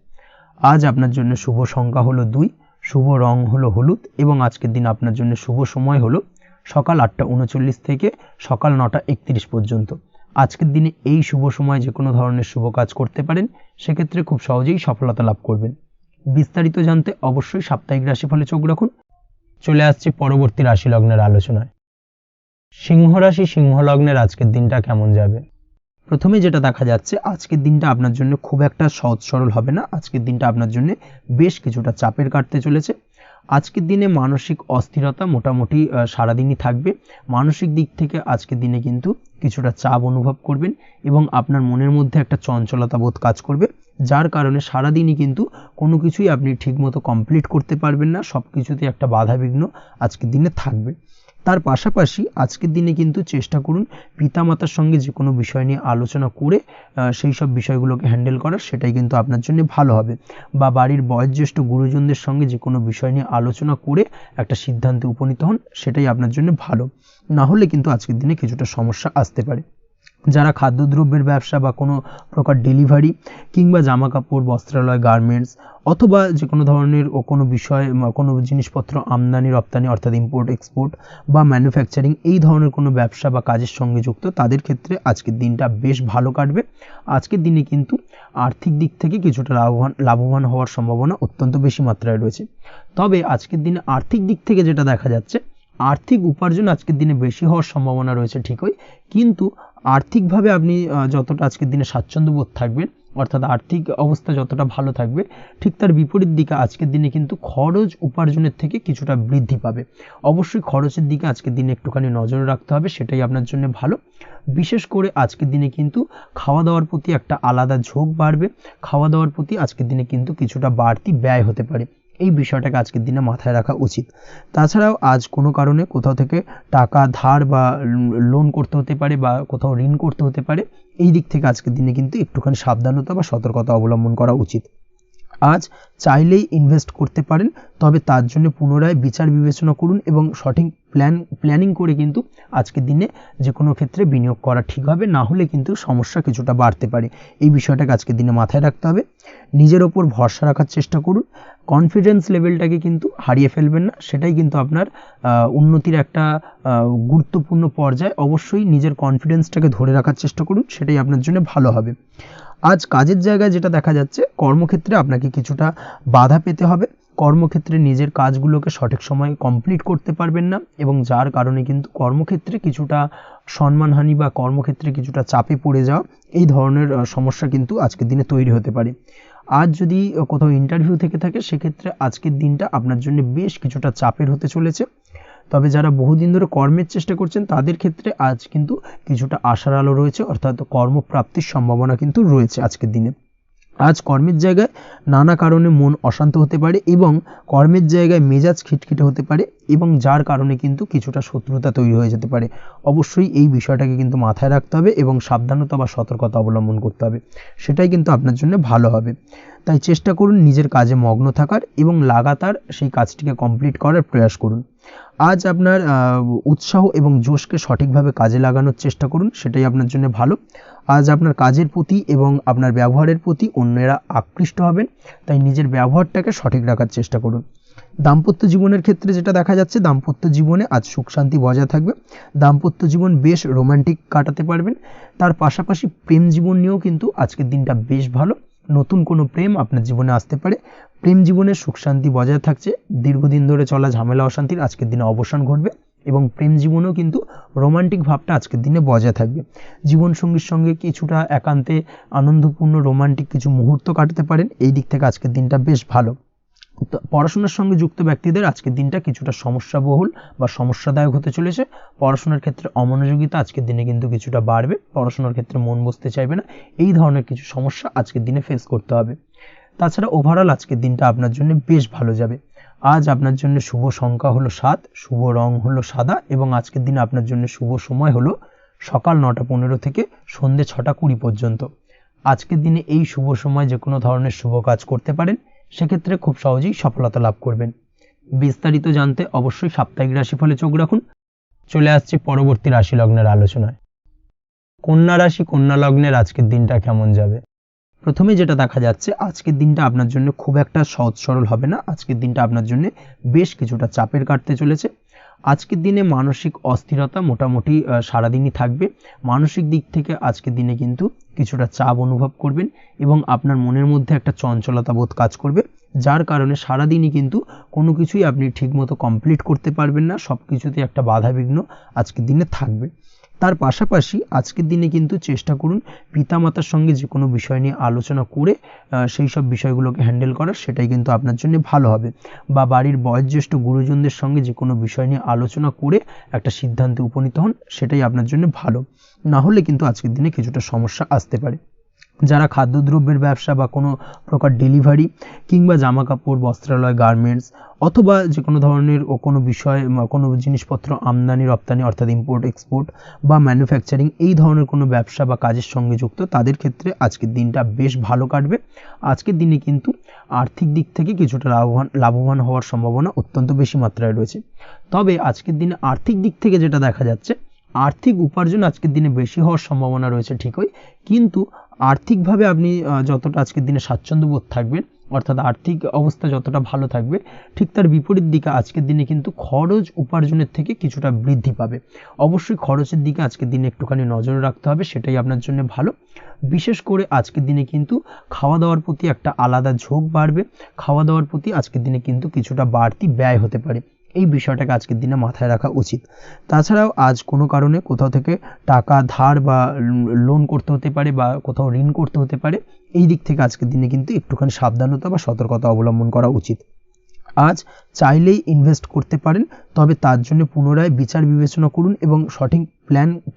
আজ আপনার জন্য শুভ সংখ্যা হলো 2, শুভ রং হলো হলুদ, এবং আজকের দিন আপনার জন্য শুভ সময় হলো সকাল 8:39 থেকে সকাল 9:31 পর্যন্ত। আজকের দিনে এই শুভ সময় যে কোনো ধরনের শুভ কাজ করতে পারেন, সেক্ষেত্রে খুব সহজেই সফলতা লাভ করবেন। বিস্তারিত জানতে অবশ্যই সাপ্তাহিক রাশিফলে চোখ রাখুন। চলে আসছে পরবর্তী রাশি লগ্নের আলোচনায়। সিংহ রাশি, সিংহ লগ্নের আজকের দিনটা কেমন যাবে? প্রথমে যেটা দেখা যাচ্ছে আজকের দিনটা আপনার জন্য খুব একটা সহজ সরল হবে না। আজকের দিনটা আপনার জন্য বেশ কিছুটা চাপের কাটতে চলেছে। আজকের দিনে মানসিক অস্থিরতা মোটামুটি সারাদিনই থাকবে। মানসিক দিক থেকে আজকের দিনে কিন্তু কিছুটা চাপ অনুভব করবেন এবং আপনার মনের মধ্যে একটা চঞ্চলতা বোধ কাজ করবে, যার কারণে সারাদিনই কিন্তু কোনো কিছুই আপনি ঠিকমতো কমপ্লিট করতে পারবেন না। সব কিছুতে একটা বাধা বিঘ্ন আজকের দিনে থাকবে। তার পাশাপাশি আজকের দিনে কিন্তু চেষ্টা করুন পিতামাতার সঙ্গে যে কোনো বিষয় নিয়ে আলোচনা করে সেই সব বিষয়গুলোকে হ্যান্ডেল করার, সেটাই কিন্তু আপনার জন্য ভালো হবে। বা বাড়ির বয়োজ্যেষ্ঠ গুরুজনদের সঙ্গে যে কোনো বিষয় নিয়ে আলোচনা করে একটা সিদ্ধান্তে উপনীত হন, সেটাই আপনার জন্য ভালো। না হলে কিন্তু আজকের দিনে কিছুটা সমস্যা আসতে পারে। যারা খাদ্যদ্রব্যের ব্যবসা বা কোনো প্রকার ডেলিভারি কিংবা জামা কাপড়, বস্ত্রালয়, গার্মেন্টস অথবা যে কোনো ধরনের কোনো বিষয় কোনো জিনিসপত্র আমদানি রপ্তানি অর্থাৎ ইম্পোর্ট এক্সপোর্ট বা ম্যানুফ্যাকচারিং এই ধরনের কোনো ব্যবসা বা কাজের সঙ্গে যুক্ত তাদের ক্ষেত্রে আজকের দিনটা বেশ ভালো কাটবে। আজকের দিনে কিন্তু আর্থিক দিক থেকে কিছুটা লাভবান হওয়ার সম্ভাবনা অত্যন্ত বেশি মাত্রায় রয়েছে। তবে আজকের দিনে আর্থিক দিক থেকে যেটা দেখা যাচ্ছে, আর্থিক উপার্জন আজকের দিনে বেশি হওয়ার সম্ভাবনা রয়েছে ঠিকই, কিন্তু আর্থিকভাবে আপনি যতটা আজকের দিনে স্বাচ্ছন্দ্য বোধ থাকবেন অর্থাৎ আর্থিক অবস্থা যতটা ভালো থাকবে, ঠিক তার বিপরীত দিকে আজকের দিনে কিন্তু খরচ উপার্জনের থেকে কিছুটা বৃদ্ধি পাবে। অবশ্যই খরচের দিকে আজকের দিনে একটুখানি নজর রাখতে হবে, সেটাই আপনার জন্য ভালো। বিশেষ করে আজকের দিনে কিন্তু খাওয়া দাওয়ার প্রতি একটা আলাদা ঝোঁক বাড়বে, খাওয়া দাওয়ার প্রতি আজকের দিনে কিন্তু কিছুটা বাড়তি ব্যয় হতে পারে, এই বিষয়টাকে আজকের দিনে মাথায় রাখা উচিত। তাছাড়াও আজ কোনো কারণে কোথাও থেকে টাকা ধার বা লোন করতে হতে পারে বা কোথাও ঋণ করতে হতে পারে, এই দিক থেকে আজকের দিনে কিন্তু একটুখানি সাবধানতা বা সতর্কতা অবলম্বন করা উচিত। আজ চাইলেই ইনভেস্ট করতে পারেন, তবে তার জন্য পুনরায় বিচার বিবেচনা করুন এবং সঠিক প্ল্যানিং করে কিন্তু আজকের দিনে যে কোনো ক্ষেত্রে বিনিয়োগ করা ঠিক হবে, না হলে কিন্তু সমস্যা কিছুটা বাড়তে পারে। এই বিষয়টাকে আজকের দিনে মাথায় রাখতে হবে। নিজের ওপর ভরসা রাখার চেষ্টা করুন, কনফিডেন্স লেভেলটাকে কিন্তু হারিয়ে ফেলবেন না, সেটাই কিন্তু আপনার উন্নতির একটা গুরুত্বপূর্ণ পর্যায়। অবশ্যই নিজের কনফিডেন্সটাকে ধরে রাখার চেষ্টা করুন, সেটাই আপনার জন্য ভালো হবে। আজ কাজের জায়গায় যেটা দেখা যাচ্ছে, কর্মক্ষেত্রে আপনাকে কিছুটা বাধা পেতে হবে, কর্মক্ষেত্রে নিজের কাজগুলোকে সঠিক সময়ে কমপ্লিট করতে পারবেন না এবং যার কারণে কিন্তু কর্মক্ষেত্রে কিছুটা সম্মানহানি বা কর্মক্ষেত্রে কিছুটা চাপে পড়ে যাওয়া, এই ধরনের সমস্যা কিন্তু আজকের দিনে তৈরি হতে পারে। আজ যদি কোথাও ইন্টারভিউ থেকে থাকে, সেক্ষেত্রে আজকের দিনটা আপনার জন্য বেশ কিছুটা চাপের হতে চলেছে। তবে যারা বহুদিন ধরে কর্মের চেষ্টা করছেন তাদের ক্ষেত্রে আজ কিন্তু কিছুটা আশার আলো রয়েছে, অর্থাৎ কর্মপ্রাপ্তির সম্ভাবনা কিন্তু রয়েছে আজকের দিনে। আজ কর্মের জায়গায় নানা কারণে মন অশান্ত হতে পারে এবং কর্মের জায়গায় মেজাজ খিটখিটে হতে পারে এবং যার কারণে কিন্তু কিছুটা শত্রুতা তৈরি হয়ে যেতে পারে। অবশ্যই এই বিষয়টাকে কিন্তু মাথায় রাখতে হবে এবং সাবধানতা বা সতর্কতা অবলম্বন করতে হবে, সেটাই কিন্তু আপনার জন্য ভালো হবে। তাই চেষ্টা করুন নিজের কাজে মগ্ন থাকার এবং লাগাতার সেই কাজটিকে কমপ্লিট করার প্রয়াস করুন। আজ আপনার উৎসাহ এবং জোশকে সঠিকভাবে কাজে লাগানোর চেষ্টা করুন, সেটাই আপনার জন্য ভালো। আজ আপনার কাজের প্রতি এবং আপনার ব্যবহারের প্রতি অন্যেরা আকৃষ্ট হবেন, তাই নিজের ব্যবহারটাকে সঠিক রাখার চেষ্টা করুন। দাম্পত্য জীবনের ক্ষেত্রে যেটা দেখা যাচ্ছে, দাম্পত্য জীবনে আজ সুখ শান্তি বজায় থাকবে, দাম্পত্য জীবন বেশ রোমান্টিক কাটাতে পারবেন। তার পাশাপাশি প্রেম জীবন নিয়েও কিন্তু আজকের দিনটা বেশ ভালো, নতুন কোনো প্রেম আপনার জীবনে আসতে পারে, প্রেম জীবনে সুখ শান্তি বজায় থাকছে, দীর্ঘদিন ধরে চলা ঝামেলা অশান্তির আজকের দিনে অবসান ঘটবে এবং প্রেম জীবনেও কিন্তু রোমান্টিক ভাবটা আজকের দিনে বজায় থাকবে। জীবনসঙ্গীর সঙ্গে কিছুটা একান্তে আনন্দপূর্ণ রোমান্টিক কিছু মুহূর্ত কাটাতে পারেন, এই দিক থেকে আজকের দিনটা বেশ ভালো। পড়াশোনার সঙ্গে যুক্ত ব্যক্তিদের আজকের দিনটা কিছুটা সমস্যাবহুল বা সমস্যাদায়ক হতে চলেছে। পড়াশোনার ক্ষেত্রে অমনোযোগিতা আজকের দিনে কিন্তু কিছুটা বাড়বে, পড়াশোনার ক্ষেত্রে মন বসতে চাইবে না, এই ধরনের কিছু সমস্যা আজকের দিনে ফেস করতে হবে। তাছাড়া ওভারঅল আজকের দিনটা আপনার জন্য বেশ ভালো যাবে। আজ আপনার জন্য শুভ সংখ্যা হলো 7, শুভ রং হলো সাদা এবং আজকের দিনে আপনার জন্য শুভ সময় হলো সকাল 9:15 থেকে সন্ধ্যে 6:20 পর্যন্ত। আজকের দিনে এই শুভ সময় যে কোনো ধরনের শুভ কাজ করতে পারেন, সেক্ষেত্রে খুব সহজেই সফলতা লাভ করবেন। বিস্তারিত জানতে অবশ্যই সাপ্তাহিক রাশিফলে চোখ রাখুন। চলে আসছে পরবর্তী রাশি লগ্নের আলোচনায়। কন্যা রাশি, কন্যা লগ্নের আজকের দিনটা কেমন যাবে? প্রথমে যেটা দেখা যাচ্ছে, আজকের দিনটা আপনার জন্য খুব একটা সহজ সরল হবে না, আজকের দিনটা আপনার জন্য বেশ কিছুটা চাপের কাটতে চলেছে। আজকের দিনে মানসিক অস্থিরতা মোটামুটি সারাদিনই থাকবে, মানসিক দিক থেকে আজকের দিনে কিন্তু কিছুটা চাপ অনুভব করবেন এবং আপনার মনের মধ্যে একটা চঞ্চলতা বোধ কাজ করবে, যার কারণে সারাদিনই কিন্তু কোনো কিছুই আপনি ঠিকমতো কমপ্লিট করতে পারবেন না, সব কিছুতে একটা বাধা বিঘ্ন আজকের দিনে থাকবে। তার পাশাপাশি আজকের দিনে কিন্তু চেষ্টা করুন পিতামাতার সঙ্গে যে কোনো বিষয় নিয়ে আলোচনা করে সেই সব বিষয়গুলোকে হ্যান্ডেল করার, সেটাই কিন্তু আপনার জন্য ভালো হবে। বা বাড়ির বয়োজ্যেষ্ঠ গুরুজনদের সঙ্গে যে কোনো বিষয় নিয়ে আলোচনা করে একটা সিদ্ধান্তে উপনীত হন, সেটাই আপনার জন্য ভালো, না হলে কিন্তু আজকের দিনে কিছুটা সমস্যা আসতে পারে। যারা খাদ্যদ্রব্যের ব্যবসা বা কোনো প্রকার ডেলিভারি কিংবা জামা কাপড়, বস্ত্রালয়, গার্মেন্টস অথবা যে কোনো ধরনের কোনো বিষয় কোনো জিনিসপত্র আমদানি রপ্তানি অর্থাৎ ইম্পোর্ট এক্সপোর্ট বা ম্যানুফ্যাকচারিং এই ধরনের কোনো ব্যবসা বা কাজের সঙ্গে যুক্ত তাদের ক্ষেত্রে আজকের দিনটা বেশ ভালো কাটবে। আজকের দিনে কিন্তু আর্থিক দিক থেকে কিছুটা লাভবান হওয়ার সম্ভাবনা অত্যন্ত বেশি মাত্রায় রয়েছে। তবে আজকের দিনে আর্থিক দিক থেকে যেটা দেখা যাচ্ছে, আর্থিক উপার্জন আজকের দিনে বেশি হওয়ার সম্ভাবনা রয়েছে ঠিকই, কিন্তু আর্থিকভাবে আপনি যতটা আজকের দিনে স্বাচ্ছন্দ্য বোধ থাকবেন, অর্থাৎ আর্থিক অবস্থা যতটা ভালো থাকবে, ঠিক তার বিপরীত দিকে আজকের দিনে কিন্তু খরচ উপার্জনের থেকে কিছুটা বৃদ্ধি পাবে। অবশ্যই খরচের দিকে আজকের দিনে একটুখানি নজর রাখতে হবে, সেটাই আপনার জন্য ভালো। বিশেষ করে আজকের দিনে কিন্তু খাওয়া দাওয়ার প্রতি একটা আলাদা ঝোঁক বাড়বে, খাওয়া দাওয়ার প্রতি আজকের দিনে কিন্তু কিছুটা বাড়তি ব্যয় হতে পারে, এই বিষয়টাকে আজকের দিনে মাথায় রাখা উচিত। তাছাড়াও আজ কোনো কারণে কোথাও থেকে টাকা ধার বা লোন করতে হতে পারে বা কোথাও ঋণ করতে হতে পারে, এই দিক থেকে আজকের দিনে কিন্তু একটুখানি সাবধানতা বা সতর্কতা অবলম্বন করা উচিত। আজ চাইলেই ইনভেস্ট করতে পারেন, তবে তার জন্য পুনরায় বিচার বিবেচনা করুন এবং সঠিক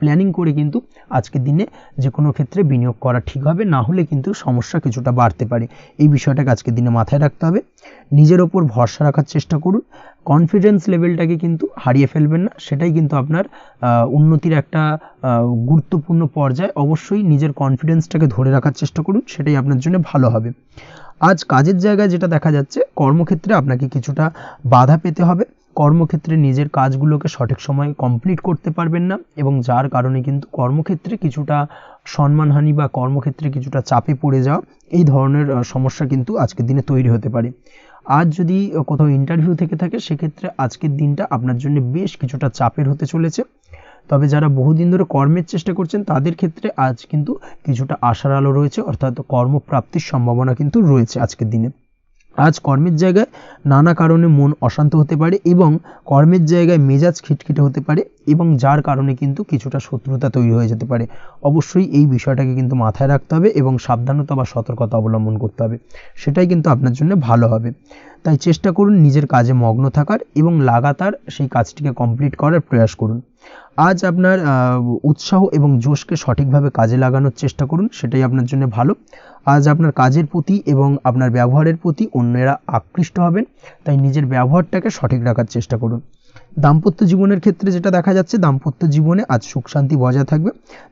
প্ল্যানিং করে কিন্তু আজকের দিনে যে কোনো ক্ষেত্রে বিনিয়োগ করা ঠিক হবে, না হলে কিন্তু সমস্যা কিছুটা বাড়তে পারে। এই বিষয়টাকে আজকের দিনে মাথায় রাখতে হবে। নিজের ওপর ভরসা রাখার চেষ্টা করুন, কনফিডেন্স লেভেলটাকে কিন্তু হারিয়ে ফেলবেন না, সেটাই কিন্তু আপনার উন্নতির একটা গুরুত্বপূর্ণ পর্যায়। অবশ্যই নিজের কনফিডেন্সটাকে ধরে রাখার চেষ্টা করুন, সেটাই আপনার জন্য ভালো হবে। আজ কাজের জায়গায় যেটা দেখা যাচ্ছে, কর্মক্ষেত্রে আপনাকে কিছুটা বাধা পেতে হবে, কর্মক্ষেত্রে নিজের কাজগুলোকে সঠিক সময়ে কমপ্লিট করতে পারবেন না, এবং যার কারণে কিন্তু কর্মক্ষেত্রে কিছুটা সম্মানহানি বা কর্মক্ষেত্রে কিছুটা চাপে পড়ে যাওয়া, এই ধরনের সমস্যা কিন্তু আজকের দিনে তৈরি হতে পারে। আজ যদি কোথাও ইন্টারভিউ থেকে থাকে, সেক্ষেত্রে আজকের দিনটা আপনার জন্য বেশ কিছুটা চাপের হতে চলেছে। তবে যারা বহুদিন ধরে কর্মের চেষ্টা করছেন, তাদের ক্ষেত্রে আজ কিন্তু কিছুটা আশার আলো রয়েছে, অর্থাৎ কর্মপ্রাপ্তির সম্ভাবনা কিন্তু রয়েছে আজকের দিনে। আজ কর্মের জায়গায় নানা কারণে মন অশান্ত হতে পারে এবং কর্মের জায়গায় মেজাজ খিটখিটে হতে পারে, এবং যার কারণে কিন্তু কিছুটা শত্রুতা তৈরি হয়ে যেতে পারে। অবশ্যই এই বিষয়টাকে কিন্তু মাথায় রাখতে হবে এবং সাবধানতা বা সতর্কতা অবলম্বন করতে হবে, সেটাই কিন্তু আপনার জন্য ভালো হবে। তাই চেষ্টা করুন নিজের কাজে মগ্ন থাকার এবং লাগাতার সেই কাজটিকে কমপ্লিট করার প্রয়াস করুন। আজ আপনার উৎসাহ এবং জোশকে সঠিকভাবে কাজে লাগানোর চেষ্টা করুন, সেটাই আপনার জন্য ভালো। আজ আপনার কাজের প্রতি এবং আপনার ব্যবহারের প্রতি অন্যেরা আকৃষ্ট হবেন, তাই নিজের ব্যবহারটাকে সঠিক রাখার চেষ্টা করুন। দাম্পত্য জীবনের ক্ষেত্রে যেটা দেখা যাচ্ছে, দাম্পত্য জীবনে আজ সুখ শান্তি বজায় থাকবে,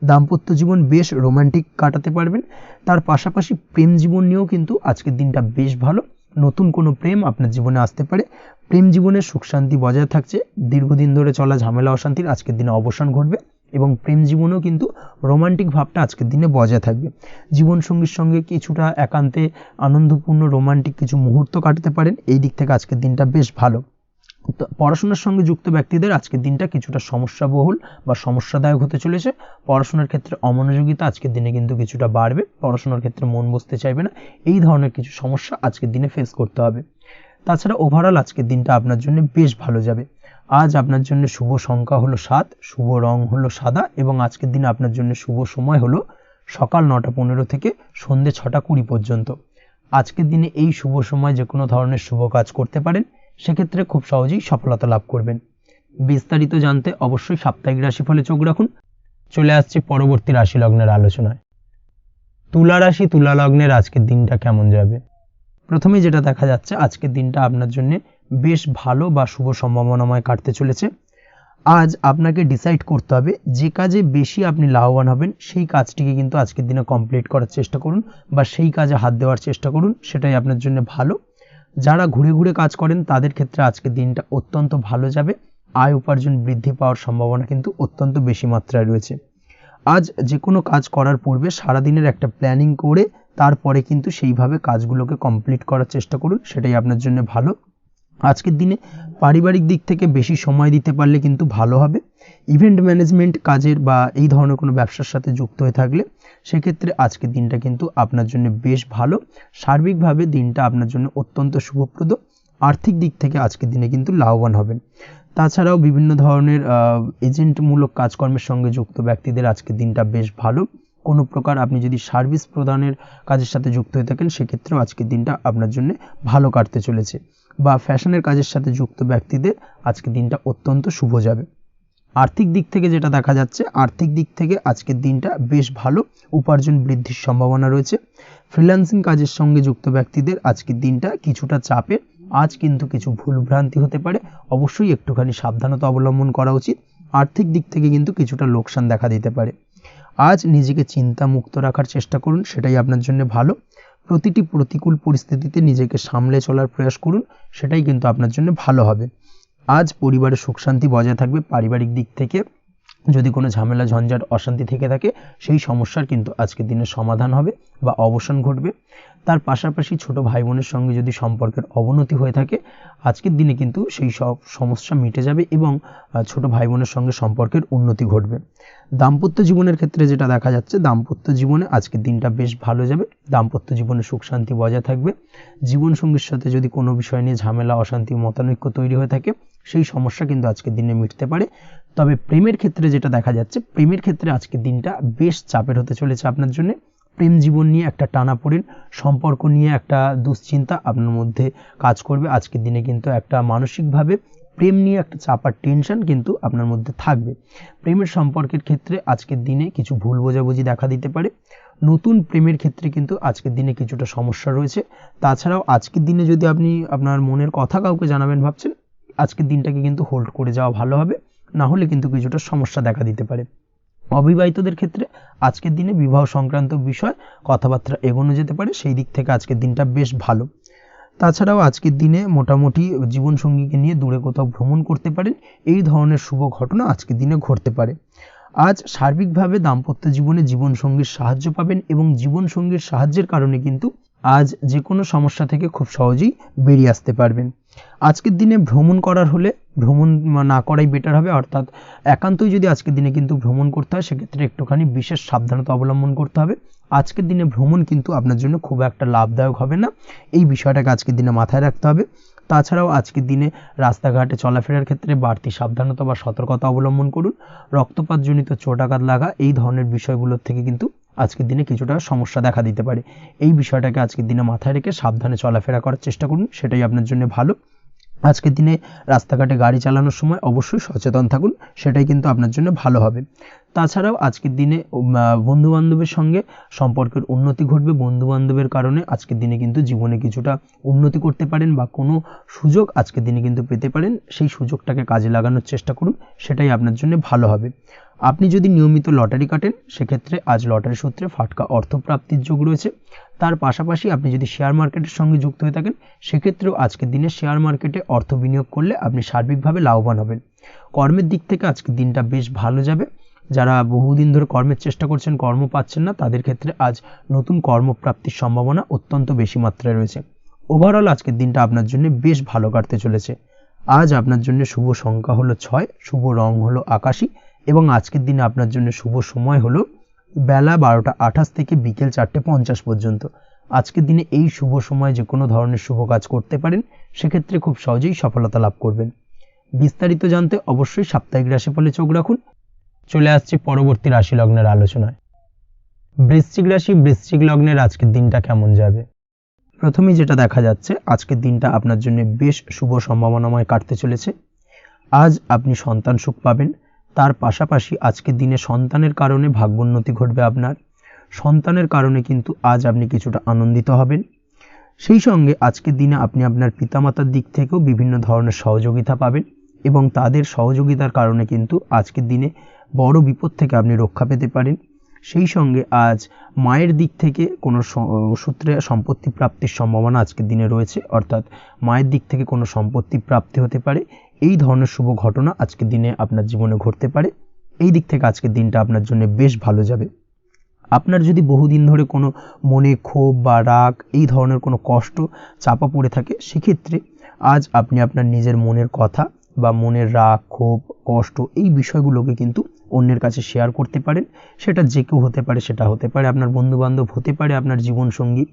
দাম্পত্য জীবন বেশ রোমান্টিক কাটাতে পারবেন। তার পাশাপাশি প্রেম জীবন নিয়েও কিন্তু আজকের দিনটা বেশ ভালো, নতুন কোনো প্রেম আপনার জীবনে আসতে পারে, প্রেম জীবনে সুখ শান্তি বজায় থাকছে, দীর্ঘদিন ধরে চলা ঝামেলা অশান্তির আজকের দিনে অবসান ঘটবে, এবং প্রেম জীবনেও কিন্তু রোমান্টিক ভাবটা আজকের দিনে বজায় থাকবে। জীবনসঙ্গীর সঙ্গে কিছুটা একান্তে আনন্দপূর্ণ রোমান্টিক কিছু মুহূর্ত কাটাতে পারেন, এই দিক থেকে আজকের দিনটা বেশ ভালো। পড়াশোনার সঙ্গে যুক্ত ব্যক্তিদের আজকের দিনটা কিছুটা সমস্যাবহুল বা সমস্যাদায়ক হতে চলেছে। পড়াশোনার ক্ষেত্রে অমনোযোগিতা আজকের দিনে কিন্তু কিছুটা বাড়বে, পড়াশোনার ক্ষেত্রে মন বসতে চাইবে না, এই ধরনের কিছু সমস্যা আজকের দিনে ফেস করতে হবে। তাছাড়া ওভারঅল আজকের দিনটা আপনার জন্য বেশ ভালো যাবে। আজ আপনার জন্য শুভ সংখ্যা হলো 7, শুভ রং হলো সাদা, এবং আজকের দিনে আপনার জন্য শুভ সময় হলো সকাল 9:15 থেকে সন্ধ্যে 6:20 পর্যন্ত। আজকের দিনে এই শুভ সময় যে কোনো ধরনের শুভ কাজ করতে পারেন, সেক্ষেত্রে খুব সহজেই সফলতা লাভ করবেন। বিস্তারিত জানতে অবশ্যই সাপ্তাহিক রাশিফলে চোখ রাখুন। চলে আসছি পরবর্তী রাশি লগ্নের আলোচনায়। তুলা রাশি, তুলা লগ্নের আজকের দিনটা কেমন যাবে? প্রথমে যেটা দেখা যাচ্ছে, আজকের দিনটা আপনার জন্য বেশ ভালো বা শুভ সম্ভাবনাময় কাটতে চলেছে। আজ আপনাকে ডিসাইড করতে হবে যে কাজে বেশি আপনি লাভবান হবেন, সেই কাজটিকে কিন্তু আজকের দিনে কমপ্লিট করার চেষ্টা করুন বা সেই কাজে হাত দেওয়ার চেষ্টা করুন, সেটাই আপনার জন্য ভালো। যারা ঘুরে ঘুরে কাজ করেন, তাদের ক্ষেত্রে আজকের দিনটা অত্যন্ত ভালো যাবে, আয় উপার্জন বৃদ্ধি পাওয়ার সম্ভাবনা কিন্তু অত্যন্ত বেশি মাত্রায় রয়েছে। আজ যে কোনো কাজ করার পূর্বে সারাদিনের একটা প্ল্যানিং করে তারপরে কিন্তু সেইভাবে কাজগুলোকে কমপ্লিট করার চেষ্টা করুন, সেটাই আপনার জন্য ভালো। আজকের দিনে পারিবারিক দিক থেকে বেশি সময় দিতে পারলে কিন্তু ভালো হবে। ইভেন্ট ম্যানেজমেন্ট কাজের বা এই ধরনের কোনো ব্যবসার সাথে যুক্ত হয়ে থাকলে সেক্ষেত্রে আজকের দিনটা কিন্তু আপনার জন্য বেশ ভালো। সার্বিকভাবে দিনটা আপনার জন্য অত্যন্ত শুভপ্রদ। আর্থিক দিক থেকে আজকের দিনে কিন্তু লাভবান হবেন। তাছাড়াও বিভিন্ন ধরনের এজেন্টমূলক কাজকর্মের সঙ্গে যুক্ত ব্যক্তিদের আজকের দিনটা বেশ ভালো। কোনো প্রকার আপনি যদি সার্ভিস প্রদানের কাজের সাথে যুক্ত হয়ে থাকেন, সেক্ষেত্রেও আজকের দিনটা আপনার জন্য ভালো কাটতে চলেছে। বা ফ্যাশনের কাজের সাথে যুক্ত ব্যক্তিদের আজকের দিনটা অত্যন্ত শুভ যাবে। আর্থিক দিক থেকে যেটা দেখা যাচ্ছে, আর্থিক দিক থেকে আজকের দিনটা বেশ ভালো, উপার্জন বৃদ্ধির সম্ভাবনা রয়েছে। ফ্রিল্যান্সিং কাজের সঙ্গে যুক্ত ব্যক্তিদের আজকের দিনটা কিছুটা চাপের। আজ কিন্তু কিছু ভুলভ্রান্তি হতে পারে, অবশ্যই একটুখানি সাবধানতা অবলম্বন করা উচিত। আর্থিক দিক থেকে কিন্তু কিছুটা লোকসান দেখা দিতে পারে। আজ নিজেকে চিন্তা মুক্ত রাখার চেষ্টা করুন, সেটাই আপনার জন্য ভালো। প্রতিটি প্রতিকূল পরিস্থিতিতে নিজেকে সামলে চলার প্রয়াস করুন, সেটাই কিন্তু আপনার জন্য ভালো হবে। আজ পরিবারের সুখ শান্তি বজায় থাকবে, পারিবারিক দিক থেকে যদি কোনো ঝামেলা ঝঞ্ঝাট অশান্তি থেকে থাকে সেই সমস্যার কিন্তু আজকের দিনে সমাধান হবে বা অবসান ঘটবে। তার পাশাপাশি ছোট ভাই বোনের সঙ্গে যদি সম্পর্কের অবনতি হয়ে থাকে আজকের দিনে কিন্তু সেই সব সমস্যা মিটে যাবে এবং ছোট ভাই বোনের সঙ্গে সম্পর্কের উন্নতি ঘটবে। দাম্পত্য জীবনের ক্ষেত্রে যেটা দেখা যাচ্ছে, দাম্পত্য জীবনে আজকের দিনটা বেশ ভালো যাবে। দাম্পত্য জীবনে সুখ শান্তি বজায় থাকবে। জীবনসঙ্গীর সাথে যদি কোনো বিষয় নিয়ে ঝামেলা অশান্তি মতানৈক্য তৈরি হয়ে থাকে সেই সমস্যা কিন্তু আজকের দিনে মিটতে পারে। তবে প্রেমের ক্ষেত্রে যেটা দেখা যাচ্ছে, প্রেমের ক্ষেত্রে আজকের দিনটা বেশ চাপের হতে চলেছে আপনার জন্য। প্রেম জীবন নিয়ে একটা টানাপোড়েন, সম্পর্ক নিয়ে একটা দুশ্চিন্তা আপনার মধ্যে কাজ করবে। আজকের দিনে কিন্তু একটা মানসিকভাবে প্রেম নিয়ে একটা চাপার টেনশন কিন্তু আপনার মধ্যে থাকবে। প্রেমের সম্পর্কের ক্ষেত্রে আজকের দিনে কিছু ভুল বোঝাবুঝি দেখা দিতে পারে। নতুন প্রেমের ক্ষেত্রে কিন্তু আজকের দিনে কিছুটা সমস্যা রয়েছে। তাছাড়াও আজকের দিনে যদি আপনি আপনার মনের কথা কাউকে জানাবেন ভাবছেন, আজকের দিনটাকে কিন্তু হোল্ড করে যাওয়া ভালো হবে, না হলে কিন্তু কিছুটা সমস্যা দেখা দিতে পারে। অবিবাহিতদের ক্ষেত্রে আজকের দিনে বিবাহ সংক্রান্ত বিষয় কথাবার্তা এগোনো যেতে পারে, সেই দিক থেকে আজকের দিনটা বেশ ভালো। তাছাড়াও আজকের দিনে মোটামুটি জীবনসঙ্গীকে নিয়ে দূরে কোথাও ভ্রমণ করতে পারেন, এই ধরনের শুভ ঘটনা আজকের দিনে ঘটতে পারে। আজ সার্বিকভাবে দাম্পত্য জীবনে জীবনসঙ্গীর সাহায্য পাবেন এবং জীবনসঙ্গীর সাহায্যের কারণে কিন্তু আজ যে কোনো সমস্যা থেকে খুব সহজেই বেরিয়ে আসতে পারবেন। আজকের দিনে ভ্রমণ করার হলে ভ্রমণ না করাই বেটার হবে, অর্থাৎ একান্তই যদি আজকের দিনে কিন্তু ভ্রমণ করতে হয় সেক্ষেত্রে একটুখানি বিশেষ সাবধানতা অবলম্বন করতে হবে। আজকের দিনে ভ্রমণ কিন্তু আপনার জন্য খুব একটা লাভদায়ক হবে না, এই বিষয়টাকে আজকের দিনে মাথায় রাখতে হবে। তাছাড়াও আজকের দিনে রাস্তাঘাটে চলাফেরার ক্ষেত্রে বাড়তি সাবধানতা বা সতর্কতা অবলম্বন করুন। রক্তপাতজনিত চোট আঘাত লাগা এই ধরনের বিষয়গুলোর থেকে কিন্তু আজকের দিনে কিছুটা সমস্যা দেখা দিতে পারে। এই বিষয়টাকে আজকের দিনে মাথায় রেখে সাবধানে চলাফেরা করার চেষ্টা করুন, সেটাই আপনার জন্য ভালো। আজকের দিনে রাস্তাঘাটে গাড়ি চালানোর সময় অবশ্যই সচেতন থাকুন, সেটাই কিন্তু আপনার জন্য ভালো হবে। তাছাড়াও আজকের দিনে বন্ধুবান্ধবের সঙ্গে সম্পর্কের উন্নতি ঘটবে। বন্ধুবান্ধবের কারণে আজকের দিনে কিন্তু জীবনে কিছুটা উন্নতি করতে পারেন বা কোনো সুযোগ আজকের দিনে কিন্তু পেতে পারেন, সেই সুযোগটাকে কাজে লাগানোর চেষ্টা করুন, সেটাই আপনার জন্য ভালো হবে। আপনি যদি নিয়মিত লটারি কাটেন সেক্ষেত্রে আজ লটারি সূত্রে ফাটকা অর্থপ্রাপ্তির যোগ রয়েছে। তার পাশাপাশি আপনি যদি শেয়ার মার্কেটের সঙ্গে যুক্ত হয়ে থাকেন সেক্ষেত্রেও আজকের দিনে শেয়ার মার্কেটে অর্থ বিনিয়োগ করলে আপনি সার্বিকভাবে লাভবান হবেন। কর্মের দিক থেকে আজকের দিনটা বেশ ভালো যাবে। যারা বহুদিন ধরে কর্মের চেষ্টা করছেন কর্ম পাচ্ছেন না তাদের ক্ষেত্রে আজ নতুন কর্মপ্রাপ্তির সম্ভাবনা অত্যন্ত বেশি মাত্রায় রয়েছে। ওভারঅল আজকের দিনটা আপনার জন্য বেশ ভালো কাটতে চলেছে। আজ আপনার জন্য শুভ সংখ্যা হলো 6, শুভ রং হলো আকাশী এবং আজকের দিনে আপনার জন্য শুভ সময় হলো বেলা 12টা 28 থেকে বিকেল 4টে 50 পর্যন্ত। আজকের দিনে এই শুভ সময় যে কোনো ধরনের শুভ কাজ করতে পারেন, সেক্ষেত্রে খুব সহজেই সফলতা লাভ করবেন। বিস্তারিত জানতে অবশ্যই সাপ্তাহিক রাশিফলে চোখ রাখুন। চলে আসছি পরবর্তী রাশি লগ্নের আলোচনায়। বৃশ্চিক রাশি, বৃশ্চিক লগ্নের আজকের দিনটা কেমন যাবে? প্রথমেই যেটা দেখা যাচ্ছে, আজকের দিনটা আপনার জন্য বেশ শুভ সম্ভাবনাময় কাটতে চলেছে। আজ আপনি সন্তান সুখ পাবেন। তার পাশাপাশি আজকের দিনে সন্তানের কারণে ভাগ্যোন্নতি ঘটবে আপনার। সন্তানের কারণে কিন্তু আজ আপনি কিছুটা আনন্দিত হবেন। সেই সঙ্গে আজকের দিনে আপনি আপনার পিতামাতার দিক থেকেও বিভিন্ন ধরনের সহযোগিতা পাবেন এবং তাদের সহযোগিতার কারণে কিন্তু আজকের দিনে বড় বিপদ থেকে আপনি রক্ষা পেতে পারেন। সেই সঙ্গে আজ মায়ের দিক থেকে কোনো সূত্রে সম্পত্তি প্রাপ্তির সম্ভাবনা আজকের দিনে রয়েছে, অর্থাৎ মায়ের দিক থেকে কোনো সম্পত্তি প্রাপ্তি হতে পারে। এই ধরনের শুভ ঘটনা আজকের দিনে আপনার জীবনে ঘটতে পারে। এই দিক থেকে আজকের দিনটা আপনার জন্য বেশ ভালো যাবে। আপনার যদি বহুদিন ধরে কোনো মনে ক্ষোভ বা রাগ এই ধরনের কোনো কষ্ট চাপা পড়ে থাকে সেক্ষেত্রে আজ আপনি আপনার নিজের মনের কথা বা মনের রাগ ক্ষোভ কষ্ট এই বিষয়গুলোকে কিন্তু অন্যের কাছে শেয়ার করতে পারেন। সেটা যে কেউ হতে পারে, সেটা হতে পারে আপনার বন্ধুবান্ধব, হতে পারে আপনার জীবনসঙ্গী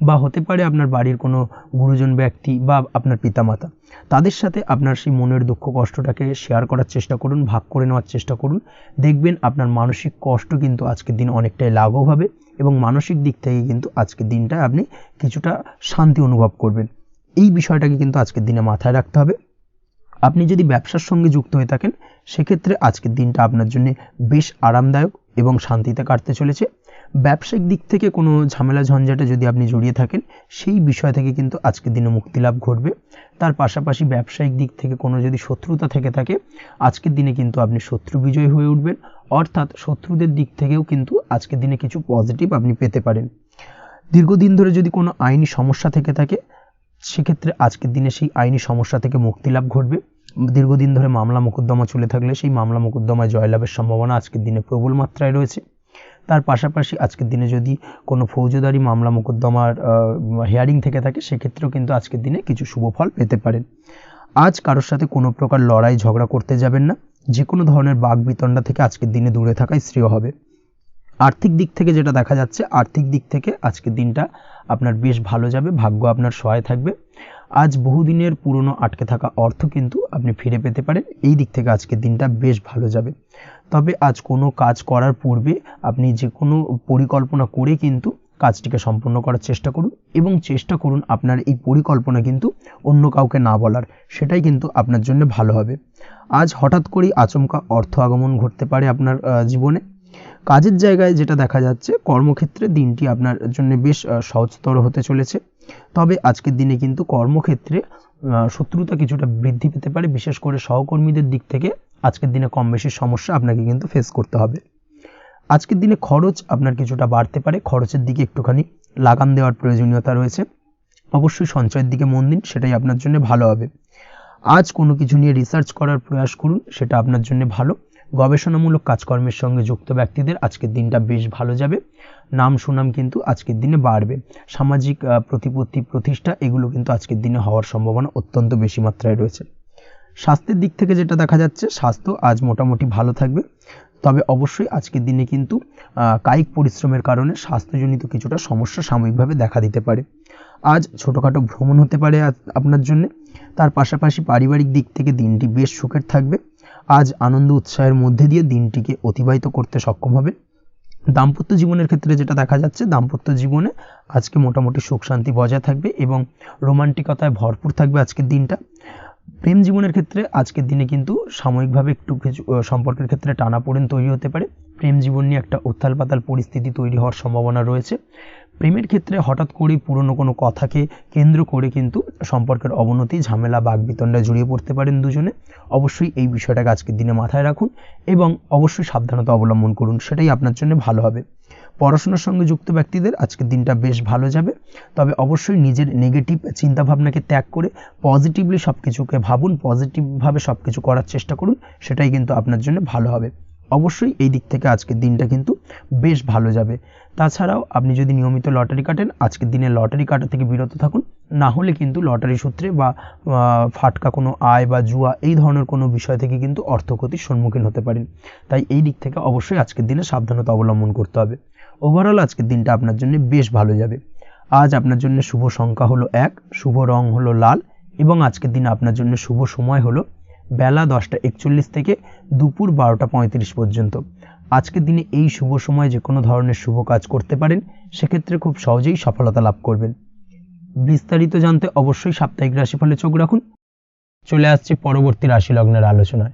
বা হতে পারে আপনার বাড়ির কোনো গুরুজন ব্যক্তি বা আপনার পিতামাতা। তাদের সাথে আপনার সেই মনের দুঃখ কষ্টটাকে শেয়ার করার চেষ্টা করুন, ভাগ করে নেওয়ার চেষ্টা করুন। দেখবেন আপনার মানসিক কষ্ট কিন্তু আজকের দিন অনেকটাই লাঘব হবে এবং মানসিক দিক থেকে কিন্তু আজকের দিনটায় আপনি কিছুটা শান্তি অনুভব করবেন। এই বিষয়টাকে কিন্তু আজকের দিনে মাথায় রাখতে হবে। আপনি যদি ব্যবসার সঙ্গে যুক্ত হয়ে থাকেন সেক্ষেত্রে আজকের দিনটা আপনার জন্য বেশ আরামদায়ক এবং শান্তিতে কাটতে চলেছে। ব্যবসায়িক দিক থেকে কোনো ঝামেলা ঝঞ্ঝাটে যদি আপনি জড়িয়ে থাকেন সেই বিষয় থেকে কিন্তু আজকের দিনে মুক্তি লাভ ঘটবে। তার পাশাপাশি ব্যবসায়িক দিক থেকে কোনো যদি শত্রুতা থেকে থাকে আজকের দিনে কিন্তু আপনি শত্রু বিজয়ী হয়ে উঠবেন, অর্থাৎ শত্রুদের দিক থেকেও কিন্তু আজকের দিনে কিছু পজিটিভ আপনি পেতে পারেন। দীর্ঘদিন ধরে যদি কোনো আইনি সমস্যা থেকে থাকে সেক্ষেত্রে আজকের দিনে সেই আইনি সমস্যা থেকে মুক্তি লাভ ঘটবে। দীর্ঘদিন ধরে মামলা মোকদ্দমা চলে থাকলে সেই মামলা মোকদ্দমায় জয়লাভের সম্ভাবনা আজকের দিনে প্রবল মাত্রায় রয়েছে। তার পাশাপাশি আজকের দিনে যদি কোনো ফৌজদারি মামলা মোকদ্দমার হিয়ারিং থেকে থাকে সেক্ষেত্রেও কিন্তু আজকের দিনে কিছু শুভ ফল পেতে পারেন। আজ কারোর সাথে কোনো প্রকার লড়াই ঝগড়া করতে যাবেন না, যে কোনো ধরনের বাকবিতণ্ডা থেকে আজকের দিনে দূরে থাকাই শ্রেয় হবে। আর্থিক দিক থেকে যেটা দেখা যাচ্ছে, আর্থিক দিক থেকে আজকের দিনটা আপনার বেশ ভালো যাবে, ভাগ্য আপনার সহায় থাকবে। আজ বহুদিনের পুরনো আটকে থাকা অর্থ কিন্তু আপনি ফিরে পেতে পারেন, এই দিক থেকে আজকের দিনটা বেশ ভালো যাবে। তবে আজ কোনো কাজ করার পূর্বে আপনি যে কোনো পরিকল্পনা করে কিন্তু কাজটিকে সম্পন্ন করার চেষ্টা করুন এবং চেষ্টা করুন আপনার এই পরিকল্পনা কিন্তু অন্য কাউকে না বলার, সেটাই কিন্তু আপনার জন্য ভালো হবে। আজ হঠাৎ করেই আচমকা অর্থ আগমন ঘটতে পারে আপনার জীবনে। কাজের জায়গায় যেটা দেখা যাচ্ছে, কর্মক্ষেত্রে দিনটি আপনার জন্য বেশ সহজতর হতে চলেছে। তবে আজকের দিনে কিন্তু কর্মক্ষেত্রে শত্রুতা কিছুটা বৃদ্ধি পেতে পারে, বিশেষ করে সহকর্মীদের দিক থেকে আজকের দিনে কম বেশি সমস্যা আপনাকে কিন্তু ফেস করতে হবে। আজকের দিনে খরচ আপনার কিছুটা বাড়তে পারে, খরচের দিকে একটুখানি লাগাম দেওয়ার প্রয়োজনীয়তা রয়েছে। অবশ্যই সঞ্চয়ের দিকে মন দিন, সেটাই আপনার জন্য ভালো হবে। আজ কোনো কিছু নিয়ে রিসার্চ করার প্রয়াস করুন, সেটা আপনার জন্য ভালো। গবেষণামূলক কাজকর্মের সঙ্গে যুক্ত ব্যক্তিদের আজকের দিনটা বেশ ভালো যাবে। নাম সুনাম কিন্তু আজকের দিনে বাড়বে। সামাজিক প্রতিপত্তি প্রতিষ্ঠা এগুলো কিন্তু আজকের দিনে হওয়ার সম্ভাবনা অত্যন্ত বেশি মাত্রায় রয়েছে। স্বাস্থ্যের দিক থেকে যেটা দেখা যাচ্ছে, স্বাস্থ্য আজ মোটামুটি ভালো থাকবে। তবে অবশ্যই আজকের দিনে কিন্তু কায়িক পরিশ্রমের কারণে স্বাস্থ্যজনিত কিছুটা সমস্যা সাময়িকভাবে দেখা দিতে পারে। আজ ছোটোখাটো ভ্রমণ হতে পারে আপনার জন্য। তার পাশাপাশি পারিবারিক দিক থেকে দিনটি বেশ সুখের থাকবে। আজ আনন্দ উৎসাহের মধ্যে দিয়ে দিনটিকে অতিবাহিত করতে সক্ষম হবে। দাম্পত্য জীবনের ক্ষেত্রে যেটা দেখা যাচ্ছে, দাম্পত্য জীবনে আজকে মোটামুটি সুখ শান্তি বজায় থাকবে এবং রোমান্টিকতায় ভরপুর থাকবে আজকের দিনটা। প্রেম জীবনের ক্ষেত্রে আজকের দিনে কিন্তু সাময়িকভাবে একটু কিছু সম্পর্কের ক্ষেত্রে টানাপোড়েন তৈরি হতে পারে। প্রেম জীবন নিয়ে একটা উত্তাল পাতাল পরিস্থিতি তৈরি হওয়ার সম্ভাবনা রয়েছে। প্রেমের ক্ষেত্রে হঠাৎ করেই পুরনো কোনো কথাকে কেন্দ্র করে কিন্তু সম্পর্কের অবনতি, ঝামেলা, বাকবিতণ্ডায় জড়িয়ে পড়তে পারেন দুজনে। অবশ্যই এই বিষয়টাকে আজকের দিনে মাথায় রাখুন এবং অবশ্যই সাবধানতা অবলম্বন করুন, সেটাই আপনার জন্য ভালো হবে। পড়াশোনার সঙ্গে যুক্ত ব্যক্তিদের আজকের দিনটা বেশ ভালো যাবে। তবে অবশ্যই নিজের নেগেটিভ চিন্তাভাবনাকে ত্যাগ করে পজিটিভলি সব কিছুকে ভাবুন, পজিটিভভাবে সব কিছু করার চেষ্টা করুন, সেটাই কিন্তু আপনার জন্য ভালো হবে। অবশ্যই এই দিক থেকে আজকের দিনটা কিন্তু বেশ ভালো যাবে। তাছাড়াও আপনি যদি নিয়মিত লটারি কাটেন, আজকের দিনে লটারি কাটা থেকে বিরত থাকুন। না হলে কিন্তু লটারি সূত্রে বা ফাটকা কোনো আয় বা জুয়া এই ধরনের কোনো বিষয় থেকে কিন্তু অর্থক্ষতির সম্মুখীন হতে পারেন। তাই এই দিক থেকে অবশ্যই আজকের দিনে সাবধানতা অবলম্বন করতে হবে। ওভারঅল আজকের দিনটা আপনার জন্য বেশ ভালো যাবে। আজ আপনার জন্য শুভ সংখ্যা হলো 1, শুভ রং হলো লাল এবং আজকের দিনে আপনার জন্য শুভ সময় হলো বেলা 10:41 থেকে দুপুর 12:35 পর্যন্ত। আজকের দিনে এই শুভ সময় যে কোনো ধরনের শুভ কাজ করতে পারেন, সেক্ষেত্রে খুব সহজেই সফলতা লাভ করবেন। বিস্তারিত জানতে অবশ্যই সাপ্তাহিক রাশিফলে চোখ রাখুন। চলে আসছি পরবর্তী রাশি লগ্নের আলোচনায়।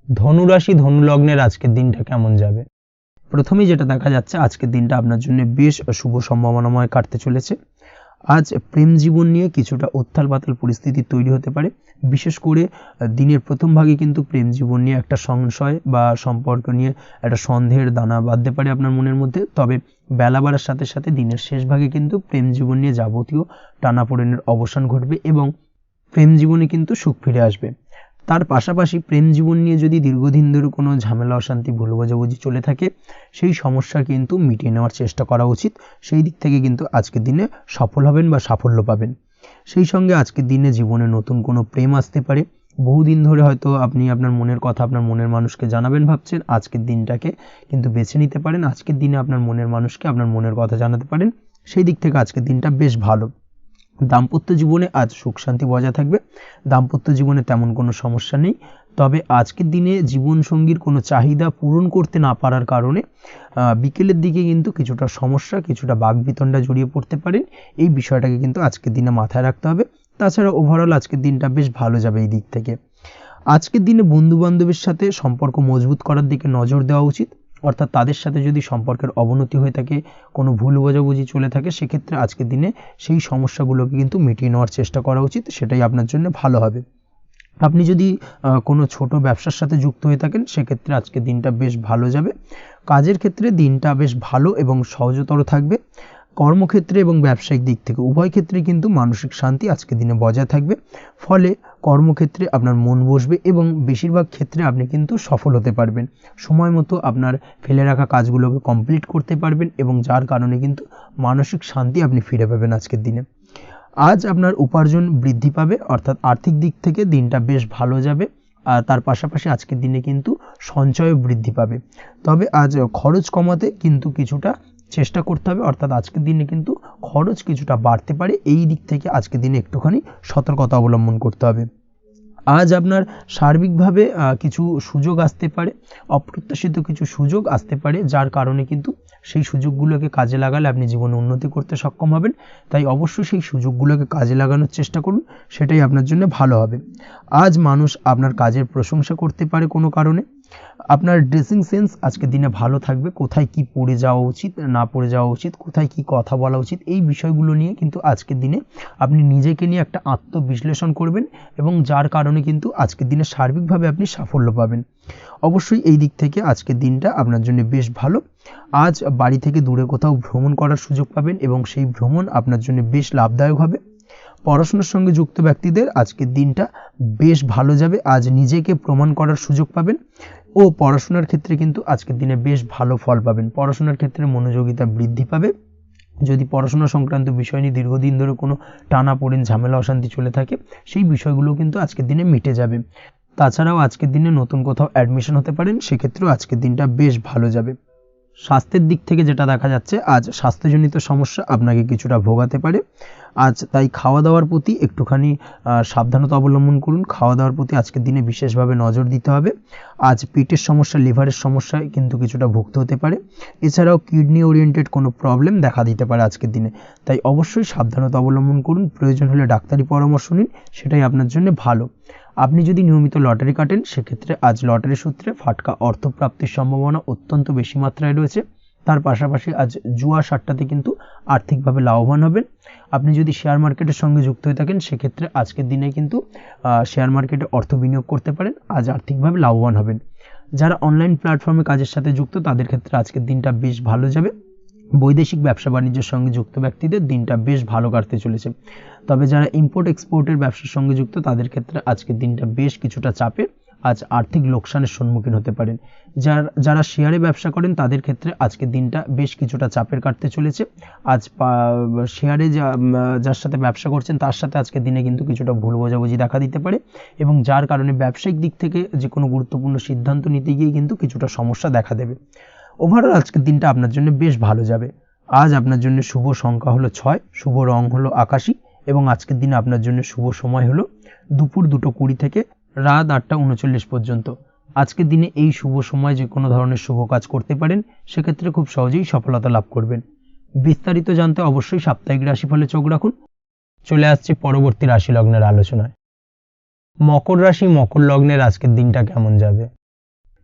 ধনু রাশি, ধনু লগ্নের আজকের দিনটা কেমন যাবে? প্রথমেই যেটা দেখা যাচ্ছে, আজকের দিনটা আপনার জন্য বেশ শুভ সম্ভাবনাময় কাটতে চলেছে। আজ প্রেম জীবন নিয়ে কিছুটা উত্তাল পাতাল পরিস্থিতি তৈরি হতে পারে। বিশেষ করে দিনের প্রথম ভাগে কিন্তু প্রেম জীবন নিয়ে একটা সংশয় বা সম্পর্ক নিয়ে একটা সন্দেহের দানা বাঁধতে পারে আপনার মনের মধ্যে। তবে বেলা বাড়ার সাথে সাথে দিনের শেষ ভাগে কিন্তু প্রেম জীবন নিয়ে যাবতীয় টানাপোড়েনের অবসান ঘটবে এবং প্রেম জীবনে কিন্তু সুখ ফিরে আসবে। তার পাশাপাশি প্রেম জীবন নিয়ে যদি দীর্ঘদিন ধরে কোনো ঝামেলা, অশান্তি, ভুল বোঝাবুঝি চলে থাকে, সেই সমস্যা কিন্তু মিটিয়ে নেওয়ার চেষ্টা করা উচিত। সেই দিক থেকে কিন্তু আজকের দিনে সফল হবেন বা সাফল্য পাবেন। সেই সঙ্গে আজকের দিনে জীবনে নতুন কোনো প্রেম আসতে পারে। বহুদিন ধরে হয়তো আপনি আপনার মনের কথা আপনার মনের মানুষকে জানাবেন ভাবছেন, আজকের দিনটাকে কিন্তু বেছে নিতে পারেন। আজকের দিনে আপনার মনের মানুষকে আপনার মনের কথা জানাতে পারেন। সেই দিক থেকে আজকের দিনটা বেশ ভালো। দাম্পত্য জীবনে আজ সুখ শান্তি বজায় থাকবে। দাম্পত্য জীবনে তেমন কোনো সমস্যা নেই। তবে আজকের দিনে জীবনসঙ্গীর কোনো চাহিদা পূরণ করতে না পারার কারণে বিকেলের দিকে কিন্তু কিছুটা সমস্যা, কিছুটা বাকবিতণ্ডা জড়িয়ে পড়তে পারেন। এই বিষয়টাকে কিন্তু আজকের দিনে মাথায় রাখতে হবে। তাছাড়া ওভারঅল আজকের দিনটা বেশ ভালো যাবে এই দিক থেকে। আজকের দিনে বন্ধু বান্ধবের সাথে সম্পর্ক মজবুত করার দিকে নজর দেওয়া উচিত। অর্থাৎ তাদের সাথে যদি সম্পর্কের অবনতি হয়ে থাকে, কোনো ভুল বোঝাবুঝি চলে থাকে, সেক্ষেত্রে আজকের দিনে সেই সমস্যাগুলোকে কিন্তু মিটিয়ে নেওয়ার চেষ্টা করা উচিত। সেটাই আপনার জন্য ভালো হবে। আপনি যদি কোনো ছোট ব্যবসার সাথে যুক্ত হয়ে থাকেন, সেক্ষেত্রে আজকের দিনটা বেশ ভালো যাবে। কাজের ক্ষেত্রে দিনটা বেশ ভালো এবং সহজতর থাকবে। কর্মক্ষেত্রে এবং ব্যবসায়িক দিক থেকে উভয় ক্ষেত্রে কিন্তু মানসিক শান্তি আজকের দিনে বজায় থাকবে। ফলে কর্মক্ষেত্রে আপনার মন বসবে এবং বেশিরভাগ ক্ষেত্রে আপনি কিন্তু সফল হতে পারবেন। সময় মতো আপনার ফেলে রাখা কাজগুলোকে কমপ্লিট করতে পারবেন এবং যার কারণে কিন্তু মানসিক শান্তি আপনি ফিরে পাবেন আজকের দিনে। আজ আপনার উপার্জন বৃদ্ধি পাবে, অর্থাৎ আর্থিক দিক থেকে দিনটা বেশ ভালো যাবে। আর তার পাশাপাশি আজকের দিনে কিন্তু সঞ্চয় বৃদ্ধি পাবে। তবে আজ খরচ কমাতে কিন্তু কিছুটা চেষ্টা করতে হবে, অর্থাৎ আজকের দিনে কিন্তু খরচ কিছুটা বাড়তে পারে। এই দিক থেকে আজকের দিনে একটুখানি সতর্কতা অবলম্বন করতে হবে। আজ আপনার সার্বিকভাবে কিছু সুযোগ আসতে পারে, অপ্রত্যাশিত কিছু সুযোগ আসতে পারে, যার কারণে কিন্তু সেই সুযোগগুলোকে কাজে লাগালে আপনি জীবনে উন্নতি করতে সক্ষম হবেন। তাই অবশ্যই সেই সুযোগগুলোকে কাজে লাগানোর চেষ্টা করুন, সেটাই আপনার জন্য ভালো হবে। আজ মানুষ আপনার কাজের প্রশংসা করতে পারে কোনো কারণে। আপনার ড্রেসিং সেন্স আজকের দিনে ভালো থাকবে, কোথায় কি পরে যাওয়া উচিত না পরে যাওয়া উচিত, কোথায় কি কথা বলা উচিত, এই বিষয়গুলো নিয়ে কিন্তু আজকের দিনে আপনি নিজেকে নিয়ে একটা আত্মবিশ্লেষণ করবেন এবং যার কারণে কিন্তু আজকের দিনে সার্বিকভাবে আপনি সাফল্য পাবেন। অবশ্যই এই দিক থেকে আজকের দিনটা আপনার জন্য বেশ ভালো। আজ বাড়ি থেকে দূরে কোথাও ভ্রমণ করার সুযোগ পাবেন এবং সেই ভ্রমণ আপনার জন্য বেশ লাভদায়ক হবে। পড়াশোনার সঙ্গে যুক্ত ব্যক্তিদের আজকের দিনটা বেশ ভালো যাবে। আজ নিজেকে প্রমাণ করার সুযোগ পাবেন ও পড়াশোনার ক্ষেত্রে কিন্তু আজকের দিনে বেশ ভালো ফল পাবেন। পড়াশোনার ক্ষেত্রে মনোযোগিতা বৃদ্ধি পাবে। যদি পড়াশোনা সংক্রান্ত বিষয় নিয়ে দীর্ঘদিন ধরে কোনো টানাপোড়েন ঝামেলা অশান্তি চলে থাকে, সেই বিষয়গুলো কিন্তু আজকের দিনে মিটে যাবে। তাছাড়াও আজকের দিনে নতুন কোথাও অ্যাডমিশন হতে পারেন, সেক্ষেত্রেও আজকের দিনটা বেশ ভালো যাবে। স্বাস্থ্যের দিক থেকে যেটা দেখা যাচ্ছে, আজ স্বাস্থ্যজনিত সমস্যা আপনাকে কিছুটা ভোগাতে পারে। আজ তাই খাওয়া দাওয়ার প্রতি একটুখানি সাবধানতা অবলম্বন করুন। খাওয়া দাওয়ার প্রতি আজকের দিনে বিশেষভাবে নজর দিতে হবে। আজ পেটের সমস্যা, লিভারের সমস্যায় কিন্তু কিছুটা ভুগতে হতে পারে। এছাড়াও কিডনি ওরিয়েন্টেড কোনো প্রবলেম দেখা দিতে পারে আজকের দিনে। তাই অবশ্যই সাবধানতা অবলম্বন করুন। প্রয়োজন হলে ডাক্তারি পরামর্শ নিন, সেটাই আপনার জন্য ভালো। আপনি যদি নিয়মিত লটারি কাটেন, সেক্ষেত্রে আজ লটারি সূত্রে ফাটকা অর্থপ্রাপ্তির সম্ভাবনা অত্যন্ত বেশি মাত্রায় রয়েছে। তার পাশাপাশি আজ জুয়া সাট্টাতে কিন্তু আর্থিকভাবে লাভবান হবেন। আপনি যদি শেয়ার মার্কেটের সঙ্গে যুক্ত হয়ে থাকেন, সেক্ষেত্রে আজকের দিনে কিন্তু শেয়ার মার্কেটে অর্থ বিনিয়োগ করতে পারেন, আজ আর্থিকভাবে লাভবান হবেন। যারা অনলাইন প্ল্যাটফর্মে কাজের সাথে যুক্ত, তাদের ক্ষেত্রে আজকের দিনটা বেশ ভালো যাবে। বৈদেশিক ব্যবসা বাণিজ্যের সঙ্গে যুক্ত ব্যক্তিদের দিনটা বেশ ভালো কাটতে চলেছে। তবে যারা ইম্পোর্ট এক্সপোর্টের ব্যবসার সঙ্গে যুক্ত, তাদের ক্ষেত্রে আজকের দিনটা বেশ কিছুটা চাপের। আজ আর্থিক লোকসানের সম্মুখীন হতে পারেন। যারা শেয়ারে ব্যবসা করেন, তাদের ক্ষেত্রে আজকের দিনটা বেশ কিছুটা চাপের কাটতে চলেছে। আজ শেয়ারে যার সাথে ব্যবসা করছেন, তার সাথে আজকের দিনে কিন্তু কিছুটা ভুল বোঝাবুঝি দেখা দিতে পারে এবং যার কারণে ব্যবসায়িক দিক থেকে যে কোনো গুরুত্বপূর্ণ সিদ্ধান্ত নিতে গিয়ে কিন্তু কিছুটা সমস্যা দেখা দেবে। ওভারঅল আজকের দিনটা আপনার জন্য বেশ ভালো যাবে। আজ আপনার জন্য শুভ সংখ্যা হলো 6, শুভ রং হলো আকাশী এবং আজকের দিনে আপনার জন্য শুভ সময় হলো দুপুর 2:20 থেকে রাত 8:39 পর্যন্ত। আজকের দিনে এই শুভ সময় যে কোনো ধরনের শুভ কাজ করতে পারেন, সেক্ষেত্রে খুব সহজেই সফলতা লাভ করবেন। বিস্তারিত জানতে অবশ্যই সাপ্তাহিক রাশিফলে চোখ রাখুন। চলে আসছে পরবর্তী রাশি লগ্নের আলোচনায়। মকর রাশি, মকর লগ্নের আজকের দিনটা কেমন যাবে?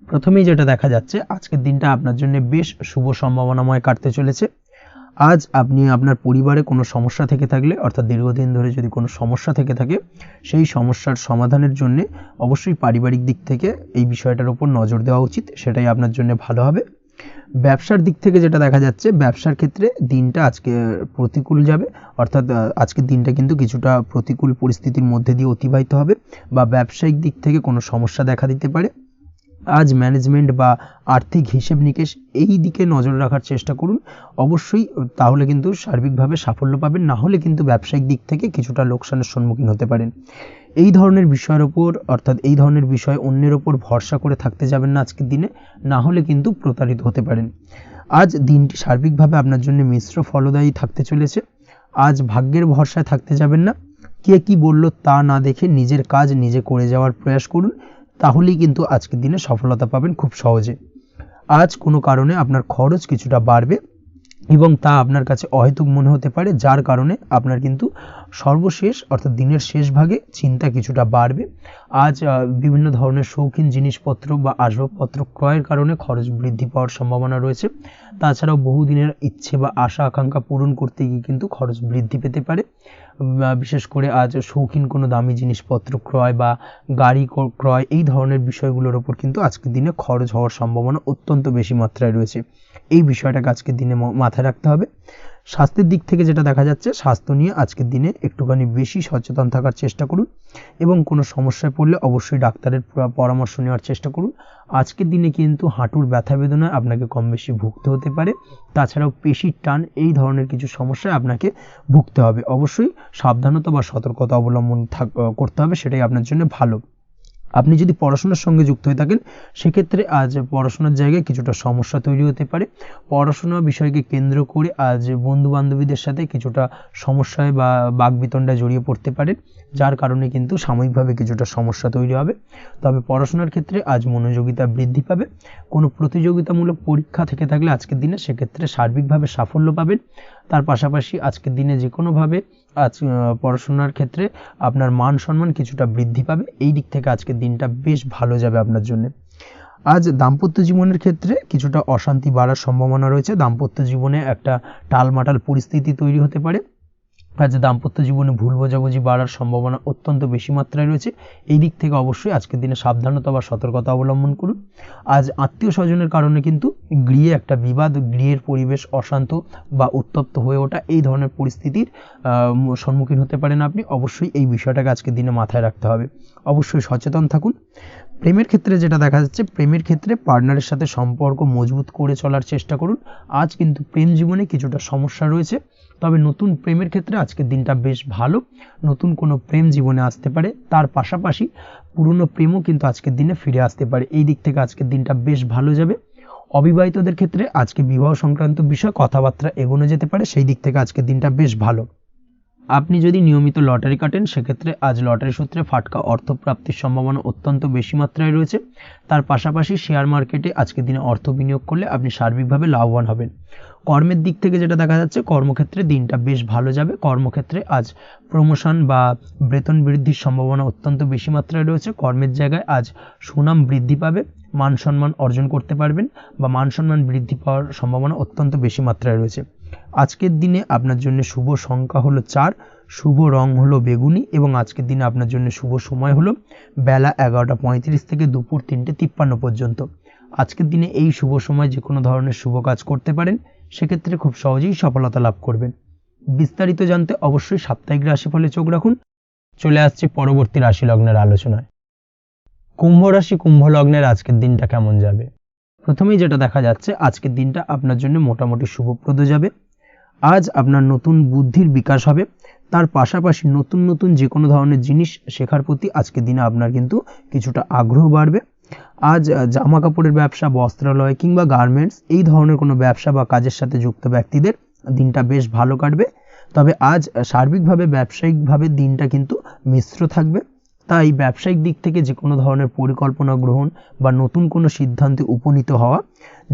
প্রথমেই যেটা দেখা যাচ্ছে, আজকের দিনটা আপনার জন্য বেশ শুভ সম্ভাবনাময় কাটতে চলেছে। আজ আপনি আপনার পরিবারে কোনো সমস্যা থেকে থাকলে, অর্থাৎ দীর্ঘদিন ধরে যদি কোনো সমস্যা থেকে থাকে, সেই সমস্যার সমাধানের জন্য অবশ্যই পারিবারিক দিক থেকে এই বিষয়টার উপর নজর দেওয়া উচিত, সেটাই আপনার জন্য ভালো হবে। ব্যবসার দিক থেকে যেটা দেখা যাচ্ছে, ব্যবসার ক্ষেত্রে দিনটা আজকে প্রতিকূল যাবে, অর্থাৎ আজকের দিনটা কিন্তু কিছুটা প্রতিকূল পরিস্থিতির মধ্যে দিয়ে অতিবাহিত হবে বা ব্যবসায়িক দিক থেকে কোনো সমস্যা দেখা দিতে পারে। আজ ম্যানেজমেন্ট বা আর্থিক হিসেব নিকেশ এই দিকে নজর রাখার চেষ্টা করুন অবশ্যই, তাহলে কিন্তু সার্বিকভাবে সাফল্য পাবেন। না হলে কিন্তু ব্যবসায়িক দিক থেকে কিছুটা লোকসানের সম্মুখীন হতে পারেন। এই ধরনের বিষয়ের ওপর, অর্থাৎ এই ধরনের বিষয় অন্যের ওপর ভরসা করে থাকতে যাবেন না আজকের দিনে, না হলে কিন্তু প্রতারিত হতে পারেন। আজ দিনটি সার্বিকভাবে আপনার জন্য মিশ্র ফলদায়ী থাকতে চলেছে। আজ ভাগ্যের ভরসায় থাকতে যাবেন না। কে কি বলল তা না দেখে নিজের কাজ নিজে করে যাওয়ার প্রয়াস করুন, তাহলেই কিন্তু আজকের দিনে সফলতা পাবেন খুব সহজে। আজ কোনো কারণে আপনার খরচ কিছুটা বাড়বে এবং তা আপনার কাছে অহেতুক মনে হতে পারে, যার কারণে আপনার কিন্তু সর্বশেষ, অর্থাৎ দিনের শেষ ভাগে চিন্তা কিছুটা বাড়বে। আজ বিভিন্ন ধরনের শৌখিন জিনিসপত্র বা আসবাবপত্র ক্রয়ের কারণে খরচ বৃদ্ধি পাওয়ার সম্ভাবনা রয়েছে। তাছাড়াও বহুদিনের ইচ্ছে বা আশা আকাঙ্ক্ষা পূরণ করতে গিয়ে কিন্তু খরচ বৃদ্ধি পেতে পারে। বিশেষ করে আজ শৌখিন কোনো দামি জিনিসপত্র ক্রয় বা গাড়ি ক্রয়, এই ধরনের বিষয়গুলোর ওপর কিন্তু আজকের দিনে খরচ হওয়ার সম্ভাবনা অত্যন্ত বেশি মাত্রায় রয়েছে। এই বিষয়টাকে আজকের দিনে মাথায় রাখতে হবে। স্বাস্থ্যের দিক থেকে যেটা দেখা যাচ্ছে, স্বাস্থ্য নিয়ে আজকের দিনে একটুখানি বেশি সচেতন থাকার চেষ্টা করুন এবং কোনো সমস্যায় পড়লে অবশ্যই ডাক্তারের পরামর্শ নেওয়ার চেষ্টা করুন। আজকের দিনে কিন্তু হাঁটুর ব্যথা বেদনায় আপনাকে কম বেশি ভুগতে হতে পারে, তাছাড়াও পেশির টান এই ধরনের কিছু সমস্যায় আপনাকে ভুগতে হবে। অবশ্যই সাবধানতা বা সতর্কতা অবলম্বন করতে হবে, সেটাই আপনার জন্য ভালো। আপনি যদি পড়াশোনার সঙ্গে যুক্ত হয়ে থাকেন সেক্ষেত্রে আজ পড়াশোনার জায়গায় কিছুটা সমস্যা তৈরি হতে পারে। পড়াশোনা বিষয়কে কেন্দ্র করে আজ বন্ধু বান্ধবীদের সাথে কিছুটা সমস্যায় বা বাকবিতণ্ডায় জড়িয়ে পড়তে পারেন, যার কারণে কিন্তু সাময়িকভাবে কিছুটা সমস্যা তৈরি হবে। তবে পড়াশোনার ক্ষেত্রে আজ মনোযোগিতা বৃদ্ধি পাবে। কোনো প্রতিযোগিতামূলক পরীক্ষা থেকে থাকলে আজকের দিনে সেক্ষেত্রে সার্বিকভাবে সাফল্য পাবেন। তার পাশাপাশি আজকের দিনে যে কোনোভাবে আজ পড়াশোনার ক্ষেত্রে আপনার মান সম্মান কিছুটা বৃদ্ধি পাবে। এই দিক থেকে আজকের দিনটা বেশ ভালো যাবে আপনার জন্য। আজ দাম্পত্য জীবনের ক্ষেত্রে কিছুটা অশান্তি বাড়ার সম্ভাবনা রয়েছে। দাম্পত্য জীবনে একটা টালমাটাল পরিস্থিতি তৈরি হতে পারে। আজ দাম্পত্য জীবনে ভুল বোঝাবুঝি বাড়ার সম্ভাবনা অত্যন্ত বেশি মাত্রায় রয়েছে। এই দিক থেকে অবশ্যই আজকের দিনে সাবধানতা বা সতর্কতা অবলম্বন করুন। আজ আত্মীয় স্বজনের কারণে কিন্তু গৃহে একটা বিবাদ, গৃহের পরিবেশ অশান্ত বা উত্তপ্ত হয়ে ওঠা এই ধরনের পরিস্থিতির সম্মুখীন হতে পারেন আপনি। অবশ্যই এই বিষয়টাকে আজকের দিনে মাথায় রাখতে হবে। অবশ্যই সচেতন থাকুন। প্রেমের ক্ষেত্রে যেটা দেখা যাচ্ছে, প্রেমের ক্ষেত্রে পার্টনারের সাথে সম্পর্ক মজবুত করে চলার চেষ্টা করুন। আজ কিন্তু প্রেম জীবনে কিছুটা সমস্যা রয়েছে, তবে নতুন প্রেমের ক্ষেত্রে আজকের দিনটা বেশ ভালো। নতুন কোনো প্রেম জীবনে আসতে পারে, তার পাশাপাশি পুরনো প্রেমও কিন্তু আজকের দিনে ফিরে আসতে পারে। এই দিক থেকে আজকের দিনটা বেশ ভালো যাবে। অবিবাহিতদের ক্ষেত্রে আজকে বিবাহ সংক্রান্ত বিষয় কথাবার্তা এগোনো যেতে পারে, সেই দিক থেকে আজকের দিনটা বেশ ভালো। আপনি যদি নিয়মিত লটারি কাটেন সেক্ষেত্রে আজ লটারি সূত্রে ফাটকা অর্থপ্রাপ্তির সম্ভাবনা অত্যন্ত বেশি মাত্রায় রয়েছে। তার পাশাপাশি শেয়ার মার্কেটে আজকের দিনে অর্থ বিনিয়োগ করলে আপনি সার্বিকভাবে লাভবান হবেন। কর্মের দিক থেকে যেটা দেখা যাচ্ছে, কর্মক্ষেত্রে দিনটা বেশ ভালো যাবে। কর্মক্ষেত্রে আজ প্রমোশন বা বেতন বৃদ্ধির সম্ভাবনা অত্যন্ত বেশি মাত্রায় রয়েছে। কর্মের জায়গায় আজ সুনাম বৃদ্ধি পাবে, মান সম্মান অর্জন করতে পারবেন বা মান সম্মান বৃদ্ধি পাওয়ার সম্ভাবনা অত্যন্ত বেশি মাত্রায় রয়েছে। আজকের দিনে আপনার জন্য শুভ সংখ্যা হলো 4, শুভ রং হলো বেগুনি এবং আজকের দিনে আপনার জন্য শুভ সময় হলো বেলা 11:35 থেকে দুপুর 3:53 পর্যন্ত। আজকের দিনে এই শুভ সময় যে কোনো ধরনের শুভ কাজ করতে পারেন, সেক্ষেত্রে খুব সহজেই সফলতা লাভ করবেন। বিস্তারিত জানতে অবশ্যই সাপ্তাহিক রাশিফলে চোখ রাখুন। চলে আসছে পরবর্তী রাশি লগ্নের আলোচনায়। কুম্ভ রাশি, কুম্ভ লগ্নের আজকের দিনটা কেমন যাবে? প্রথমেই যেটা দেখা যাচ্ছে, আজকের দিনটা আপনার জন্য মোটামুটি শুভপ্রদ যাবে। আজ আপনার নতুন বুদ্ধির বিকাশ হবে, তার পাশাপাশি নতুন নতুন যে কোনো ধরনের জিনিস শেখার প্রতি আজকের দিনে আপনার কিন্তু কিছুটা আগ্রহ বাড়বে। আজ জামা কাপড়ের ব্যবসা, বস্ত্রালয় কিংবা গার্মেন্টস এই ধরনের কোনো ব্যবসা বা কাজের সাথে যুক্ত ব্যক্তিদের দিনটা বেশ ভালো কাটবে। তবে আজ সার্বিকভাবে ব্যবসায়িকভাবে দিনটা কিন্তু মিশ্র থাকবে। তাই ব্যবসায়িক দিক থেকে যে কোনো ধরনের পরিকল্পনা গ্রহণ বা নতুন কোনো সিদ্ধান্তে উপনীত হওয়া,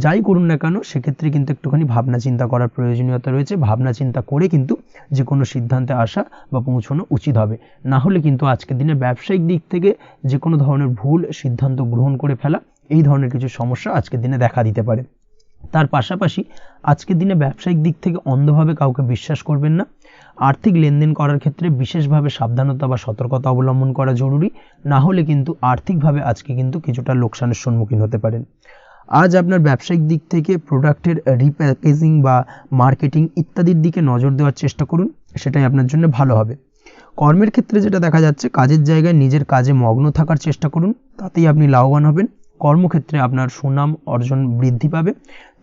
যাই করুন না কেন সেক্ষেত্রে কিন্তু একটুখানি ভাবনা চিন্তা করার প্রয়োজনীয়তা রয়েছে। ভাবনা চিন্তা করে কিন্তু যে কোনো সিদ্ধান্তে আসা বা পৌঁছানো উচিত হবে, না হলে কিন্তু আজকের দিনে ব্যবসায়িক দিক থেকে যে কোনো ধরনের ভুল সিদ্ধান্ত গ্রহণ করে ফেলা, এই ধরনের কিছু সমস্যা আজকের দিনে দেখা দিতে পারে। তার পাশাপাশি আজকের দিনে ব্যবসায়িক দিক থেকে অন্ধভাবে কাউকে বিশ্বাস করবেন না। আর্থিক লেনদেন করার ক্ষেত্রে বিশেষভাবে সাবধানতা বা সতর্কতা অবলম্বন করা জরুরি, না হলে কিন্তু আর্থিকভাবে আজকে কিন্তু কিছুটা লোকসানের সম্মুখীন হতে পারেন। আজ আপনার ব্যবসায়িক দিক থেকে প্রোডাক্টের রিপ্যাকেজিং বা মার্কেটিং ইত্যাদির দিকে নজর দেওয়ার চেষ্টা করুন, সেটাই আপনার জন্য ভালো হবে। কর্মের ক্ষেত্রে যেটা দেখা যাচ্ছে, কাজের জায়গায় নিজের কাজে মগ্ন থাকার চেষ্টা করুন, তাতেই আপনি লাভবান হবেন। কর্মক্ষেত্রে আপনার সুনাম অর্জন বৃদ্ধি পাবে।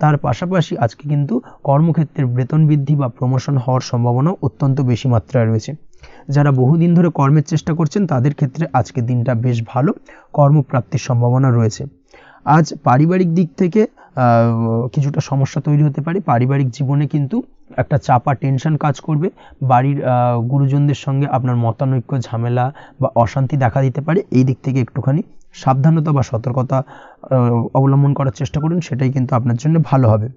তার পাশাপাশি আজকে কিন্তু কর্মক্ষেত্রে বেতন বৃদ্ধি বা প্রমোশন হওয়ার সম্ভাবনা অত্যন্ত বেশি মাত্রায় রয়েছে। যারা বহুদিন ধরে কর্মের চেষ্টা করছেন তাদের ক্ষেত্রে আজকের দিনটা বেশ ভালো, কর্মপ্রাপ্তির সম্ভাবনা রয়েছে। আজ পারিবারিক দিক থেকে কিছুটা সমস্যা তৈরি হতে পারে। পারিবারিক জীবনে কিন্তু একটা চাপা টেনশন কাজ করবে। বাড়ির গুরুজনদের সঙ্গে আপনার মতানৈক্য, ঝামেলা বা অশান্তি দেখা দিতে পারে। এই দিক থেকে একটুখানি সাবধানতা বা সতর্কতা অবলম্বন করার চেষ্টা করুন, সেটাই কিন্তু আপনার জন্য ভালো হবে।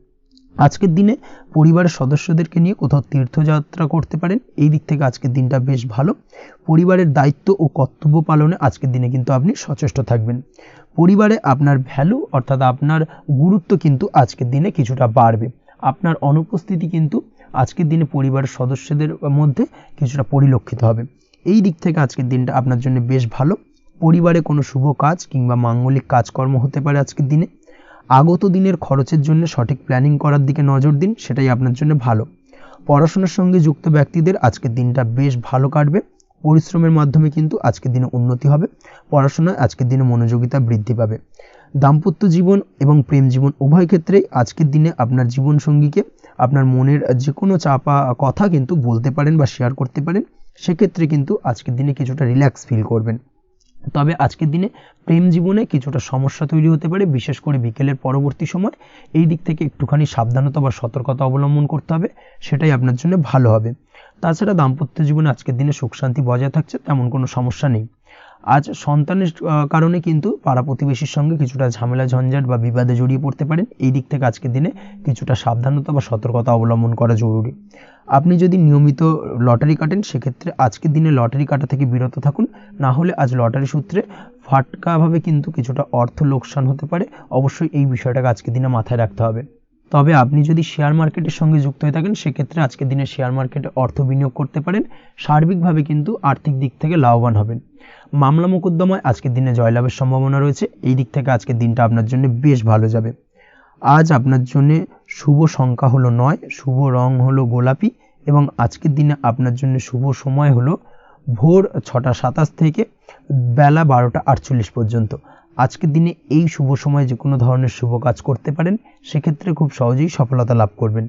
আজকের দিনে পরিবারের সদস্যদেরকে নিয়ে কোথাও তীর্থযাত্রা করতে পারেন, এই দিক থেকে আজকের দিনটা বেশ ভালো। পরিবারের দায়িত্ব ও কর্তব্য পালনে আজকের দিনে কিন্তু আপনি সচেষ্ট থাকবেন। পরিবারে আপনার ভ্যালু অর্থাৎ আপনার গুরুত্ব কিন্তু আজকের দিনে কিছুটা বাড়বে। আপনার অনুপস্থিতি কিন্তু আজকের দিনে পরিবারের সদস্যদের মধ্যে কিছুটা পরিলক্ষিত হবে। এই দিক থেকে আজকের দিনটা আপনার জন্য বেশ ভালো। পরিবারে কোনো শুভ কাজ কিংবা মাঙ্গলিক কাজকর্ম হতে পারে আজকের দিনে। আগত দিনের খরচের জন্য সঠিক প্ল্যানিং করার দিকে নজর দিন, সেটাই আপনার জন্য ভালো। পড়াশোনার সঙ্গে যুক্ত ব্যক্তিদের আজকের দিনটা বেশ ভালো কাটবে। পরিশ্রমের মাধ্যমে কিন্তু আজকের দিনে উন্নতি হবে। পড়াশোনায় আজকের দিনে মনোযোগিতা বৃদ্ধি পাবে। দাম্পত্য জীবন এবং প্রেম জীবন উভয় ক্ষেত্রেই আজকের দিনে আপনার জীবনসঙ্গীকে আপনার মনের যে কোনো চাপা কথা কিন্তু বলতে পারেন বা শেয়ার করতে পারেন। সেক্ষেত্রে কিন্তু আজকের দিনে কিছুটা রিল্যাক্স ফিল করবেন। তবে আজকের দিনে প্রেম জীবনে কিছুটা সমস্যা তৈরি হতে পারে, বিশেষ করে বিকেলের পরবর্তী সময়। এই দিক থেকে একটুখানি সাবধানতা বা সতর্কতা অবলম্বন করতে হবে, সেটাই আপনার জন্য ভালো হবে। তাছাড়া দাম্পত্য জীবনে আজকের দিনে সুখ শান্তি বজায় থাকছে, তেমন কোনো সমস্যা নেই। আজ সন্তানের কারণে কিন্তু পাড়া প্রতিবেশীর সঙ্গে কিছুটা ঝামেলা ঝঞ্ঝাট বা বিবাদে জড়িয়ে পড়তে পারেন। এই দিক থেকে আজকের দিনে কিছুটা সাবধানতা বা সতর্কতা অবলম্বন করা জরুরি। আপনি যদি নিয়মিত লটারি কাটেন, সেক্ষেত্রে আজকের দিনে লটারি কাটা থেকে বিরত থাকুন। না হলে আজ লটারি সূত্রে ফাটকাভাবে কিন্তু কিছুটা অর্থ লোকসান হতে পারে। অবশ্যই এই বিষয়টাকে আজকের দিনে মাথায় রাখতে হবে। তবে আপনি যদি শেয়ার মার্কেটের সঙ্গে যুক্ত হয়ে থাকেন, সেক্ষেত্রে আজকের দিনে শেয়ার মার্কেটে অর্থ বিনিয়োগ করতে পারেন। সার্বিকভাবে কিন্তু আর্থিক দিক থেকে লাভবান হবেন। মামলা মোকদ্দমায় আজকের দিনে জয়লাভের সম্ভাবনা রয়েছে। এই দিক থেকে আজকের দিনটা আপনার জন্য বেশ ভালো যাবে। আজ আপনার জন্য শুভ সংখ্যা হলো 9, শুভ রং হলো গোলাপি এবং আজকের দিনে আপনার জন্য শুভ সময় হলো ভোর 6টা 27 থেকে বেলা 12টা 48 পর্যন্ত। আজকের দিনে এই শুভ সময় যে কোনো ধরনের শুভ কাজ করতে পারেন, সেক্ষেত্রে খুব সহজেই সফলতা লাভ করবেন।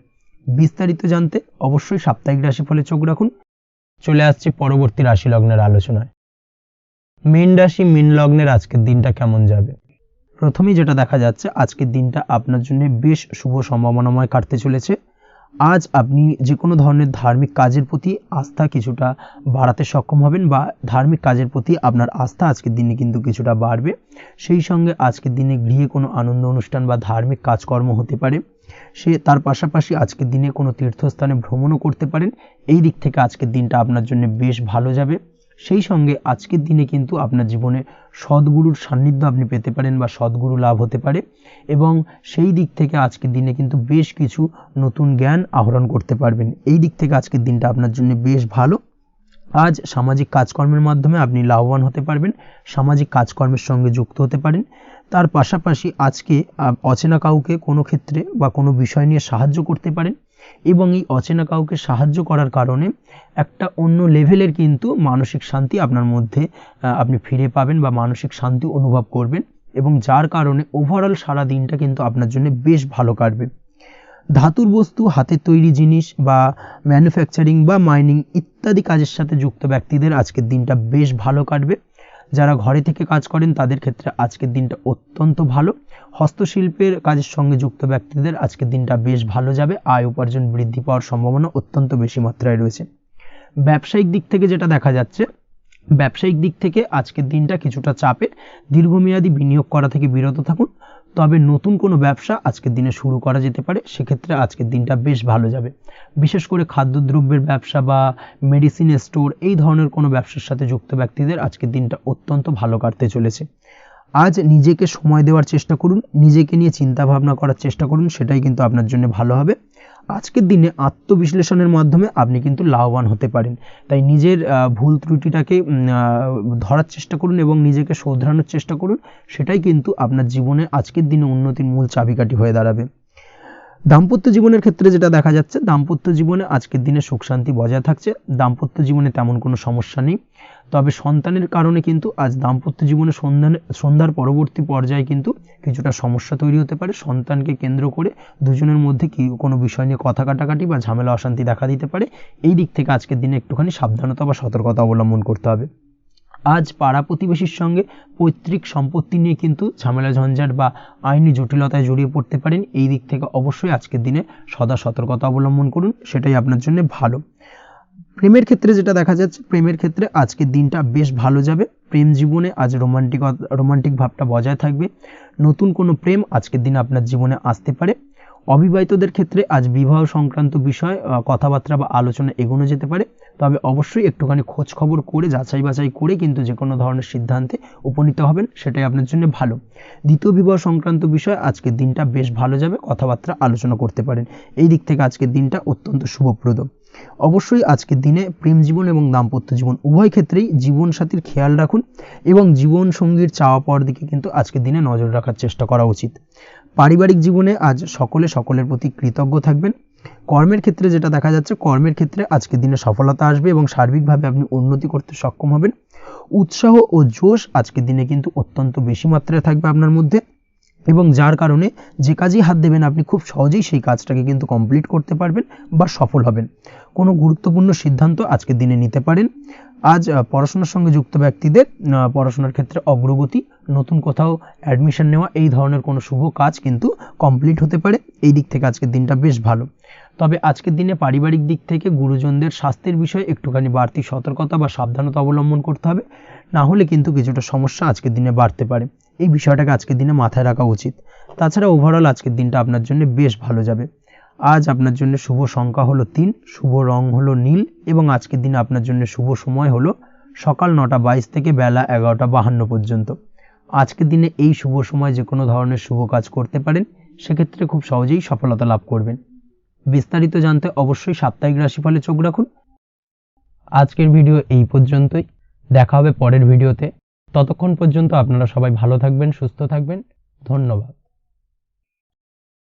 বিস্তারিত জানতে অবশ্যই সাপ্তাহিক রাশিফলে চোখ রাখুন। চলে আসছি পরবর্তী রাশি লগ্নের আলোচনায়। মীন রাশি মীন লগ্নের আজকের দিনটা কেমন যাবে? প্রথমেই যেটা দেখা যাচ্ছে, আজকের দিনটা আপনার জন্য বেশ শুভ সম্ভাবনাময় কাটতে চলেছে। আজ আপনি যে কোনো ধরনের ধার্মিক কাজের প্রতি আস্থা কিছুটা বাড়াতে সক্ষম হবেন বা ধার্মিক কাজের প্রতি আপনার আস্থা আজকের দিনে কিন্তু কিছুটা বাড়বে। সেই সঙ্গে আজকের দিনে গৃহে কোনো আনন্দ অনুষ্ঠান বা ধার্মিক কাজকর্ম হতে পারে। তার পাশাপাশি আজকের দিনে কোনো তীর্থস্থানে ভ্রমণও করতে পারেন। এই দিক থেকে আজকের দিনটা আপনার জন্য বেশ ভালো যাবে। সেই সঙ্গে আজকের দিনে কিন্তু আপনার জীবনে সদ্গুরুর সান্নিধ্য আপনি পেতে পারেন বা সদ্গুরু লাভ হতে পারে এবং সেই দিক থেকে আজকের দিনে কিন্তু বেশ কিছু নতুন জ্ঞান আহরণ করতে পারবেন। এই দিক থেকে আজকের দিনটা আপনার জন্য বেশ ভালো। আজ সামাজিক কাজকর্মের মাধ্যমে আপনি লাভবান হতে পারবেন, সামাজিক কাজকর্মের সঙ্গে যুক্ত হতে পারেন। তার পাশাপাশি আজকে অচেনা কাউকে কোনো ক্ষেত্রে বা কোনো বিষয় নিয়ে সাহায্য করতে পারেন এবং এই অচেনা কাউকে সাহায্য করার কারণে একটা অন্য লেভেলের কিন্তু মানসিক শান্তি আপনার মধ্যে আপনি ফিরে পাবেন বা মানসিক শান্তি অনুভব করবেন এবং যার কারণে ওভারঅল সারা দিনটা কিন্তু আপনার জন্য বেশ ভালো কাটবে। ধাতুর বস্তু, হাতের তৈরি জিনিস বা ম্যানুফ্যাকচারিং বা মাইনিং ইত্যাদি কাজের সাথে যুক্ত ব্যক্তিদের আজকের দিনটা বেশ ভালো কাটবে। যারা ঘরে থেকে কাজ করেন তাদের ক্ষেত্রে আজকের দিনটা অত্যন্ত ভালো। হস্তশিল্পের কাজের সঙ্গে যুক্ত ব্যক্তিদের আজকের দিনটা বেশ ভালো যাবে। আয় উপার্জন বৃদ্ধি পাওয়ার সম্ভাবনা অত্যন্ত বেশি মাত্রায় রয়েছে। ব্যবসায়িক দিক থেকে যেটা দেখা যাচ্ছে, ব্যবসায়িক দিক থেকে আজকের দিনটা কিছুটা চাপের। দীর্ঘমেয়াদী বিনিয়োগ করা থেকে বিরত থাকুন। তবে নতুন কোনো ব্যবসা আজকের দিনে শুরু করা যেতে পারে, সেক্ষেত্রে আজকের দিনটা বেশ ভালো যাবে। বিশেষ করে খাদ্যদ্রব্যের ব্যবসা বা মেডিসিন স্টোর এই ধরনের কোনো ব্যবসার সাথে যুক্ত ব্যক্তিদের আজকের দিনটা অত্যন্ত ভালো কাটতে চলেছে। আজ নিজেকে সময় দেওয়ার চেষ্টা করুন, নিজেকে নিয়ে চিন্তা ভাবনা করার চেষ্টা করুন, সেটাই কিন্তু আপনার জন্য ভালো হবে। আজকের দিনে আত্মবিশ্লেষণের মাধ্যমে আপনি কিন্তু লাভবান হতে পারেন। তাই নিজের ভুল ত্রুটিটাকে ধরার চেষ্টা করুন এবং নিজেকে শোধরানোর চেষ্টা করুন, সেটাই কিন্তু আপনার জীবনে আজকের দিনে উন্নতির মূল চাবিকাঠি হয়ে দাঁড়াবে। দাম্পত্য জীবনের ক্ষেত্রে যেটা দেখা যাচ্ছে, দাম্পত্য জীবনে আজকের দিনে সুখ শান্তি বজায় থাকছে। দাম্পত্য জীবনে তেমন কোনো সমস্যা নেই। তবে সন্তানের কারণে কিন্তু আজ দাম্পত্য জীবনে সন্ধ্যার পরবর্তী পর্যায়ে কিন্তু কিছুটা সমস্যা তৈরি হতে পারে। সন্তানকে কেন্দ্র করে দুজনের মধ্যে কোনো বিষয় নিয়ে কথা কাটাকাটি বা ঝামেলা অশান্তি দেখা দিতে পারে। এই দিক থেকে আজকের দিনে একটুখানি সাবধানতা বা সতর্কতা অবলম্বন করতে হবে। আজ পাড়া প্রতিবেশীর সঙ্গে পৈতৃক সম্পত্তি নিয়ে কিন্তু ঝামেলা ঝঞ্ঝাট বা আইনি জটিলতায় জড়িয়ে পড়তে পারেন। এই দিক থেকে অবশ্যই আজকের দিনে সদা সতর্কতা অবলম্বন করুন, সেটাই আপনার জন্য ভালো। প্রেমের ক্ষেত্রে যেটা দেখা যাচ্ছে, প্রেমের ক্ষেত্রে আজকের দিনটা বেশ ভালো যাবে। প্রেম জীবনে আজ রোমান্টিক ভাবটা বজায় থাকবে। নতুন কোনো প্রেম আজকের দিনে আপনার জীবনে আসতে পারে। অবিবাহিতদের ক্ষেত্রে আজ বিবাহ সংক্রান্ত বিষয় কথাবার্তা বা আলোচনা এগোনো যেতে পারে। তবে অবশ্যই একটুখানি খোঁজ খবর করে যাচাই বাছাই করে কিন্তু যে কোনো ধরনের সিদ্ধান্তে উপনীত হবেন, সেটাই আপনার জন্য ভালো। দ্বিতীয় বিবাহ সংক্রান্ত বিষয় আজকের দিনটা বেশ ভালো যাবে, কথাবার্তা আলোচনা করতে পারেন। এই দিক থেকে আজকের দিনটা অত্যন্ত শুভপ্রদ। অবশ্যই আজকের দিনে প্রেম জীবন এবং দাম্পত্য জীবন উভয় ক্ষেত্রেই জীবনসাথীর খেয়াল রাখুন এবং জীবন সঙ্গীর চাওয়া পাওয়ার দিকে কিন্তু আজকের দিনে নজর রাখার চেষ্টা করা উচিত। পারিবারিক জীবনে আজ সকলের প্রতি কৃতজ্ঞ থাকবেন। কর্মের ক্ষেত্রে যেটা দেখা যাচ্ছে, কর্মের ক্ষেত্রে আজকের দিনে সফলতা আসবে এবং সার্বিকভাবে আপনি উন্নতি করতে সক্ষম হবেন। উৎসাহ ও জোশ আজকের দিনে কিন্তু অত্যন্ত বেশি মাত্রায় থাকবে আপনার মধ্যে, এবং যার কারণে যে কাজেই হাত দেবেন আপনি খুব সহজেই সেই কাজটাকে কিন্তু কমপ্লিট করতে পারবেন বা সফল হবেন। কোনো গুরুত্বপূর্ণ সিদ্ধান্ত আজকের দিনে নিতে পারেন। আজ পড়াশোনার সঙ্গে যুক্ত ব্যক্তিদের পড়াশোনার ক্ষেত্রে অগ্রগতি, নতুন কোথাও অ্যাডমিশন নেওয়া, এই ধরনের কোনো শুভ কাজ কিন্তু কমপ্লিট হতে পারে। এই দিক থেকে আজকের দিনটা বেশ ভালো। তবে আজকের দিনে পারিবারিক দিক থেকে গুরুজনদের স্বাস্থ্যের বিষয়ে একটুখানি বাড়তি সতর্কতা বা সাবধানতা অবলম্বন করতে হবে, না হলে কিন্তু কিছুটা সমস্যা আজকের দিনে বাড়তে পারে। এই বিষয়টাকে আজকের দিনে মাথায় রাখা উচিত। তাছাড়া ওভারঅল আজকের দিনটা আপনার জন্য বেশ ভালো যাবে। আজ আপনার জন্য শুভ সংখ্যা হলো 3, শুভ রং হলো নীল, এবং আজকের দিনে আপনার জন্য শুভ সময় হলো সকাল 9:22 থেকে বেলা 11:52 পর্যন্ত। আজকের দিনে এই শুভ সময় যে কোনো ধরনের শুভ কাজ করতে পারেন, সেক্ষেত্রে খুব সহজেই সফলতা লাভ করবেন। বিস্তারিত জানতে অবশ্যই সাপ্তাহিক রাশিফলে চোখ রাখুন। আজকের ভিডিও এই পর্যন্তই, দেখা হবে পরের ভিডিওতে। ততক্ষণ পর্যন্ত আপনারা সবাই ভালো থাকবেন, সুস্থ থাকবেন। ধন্যবাদ।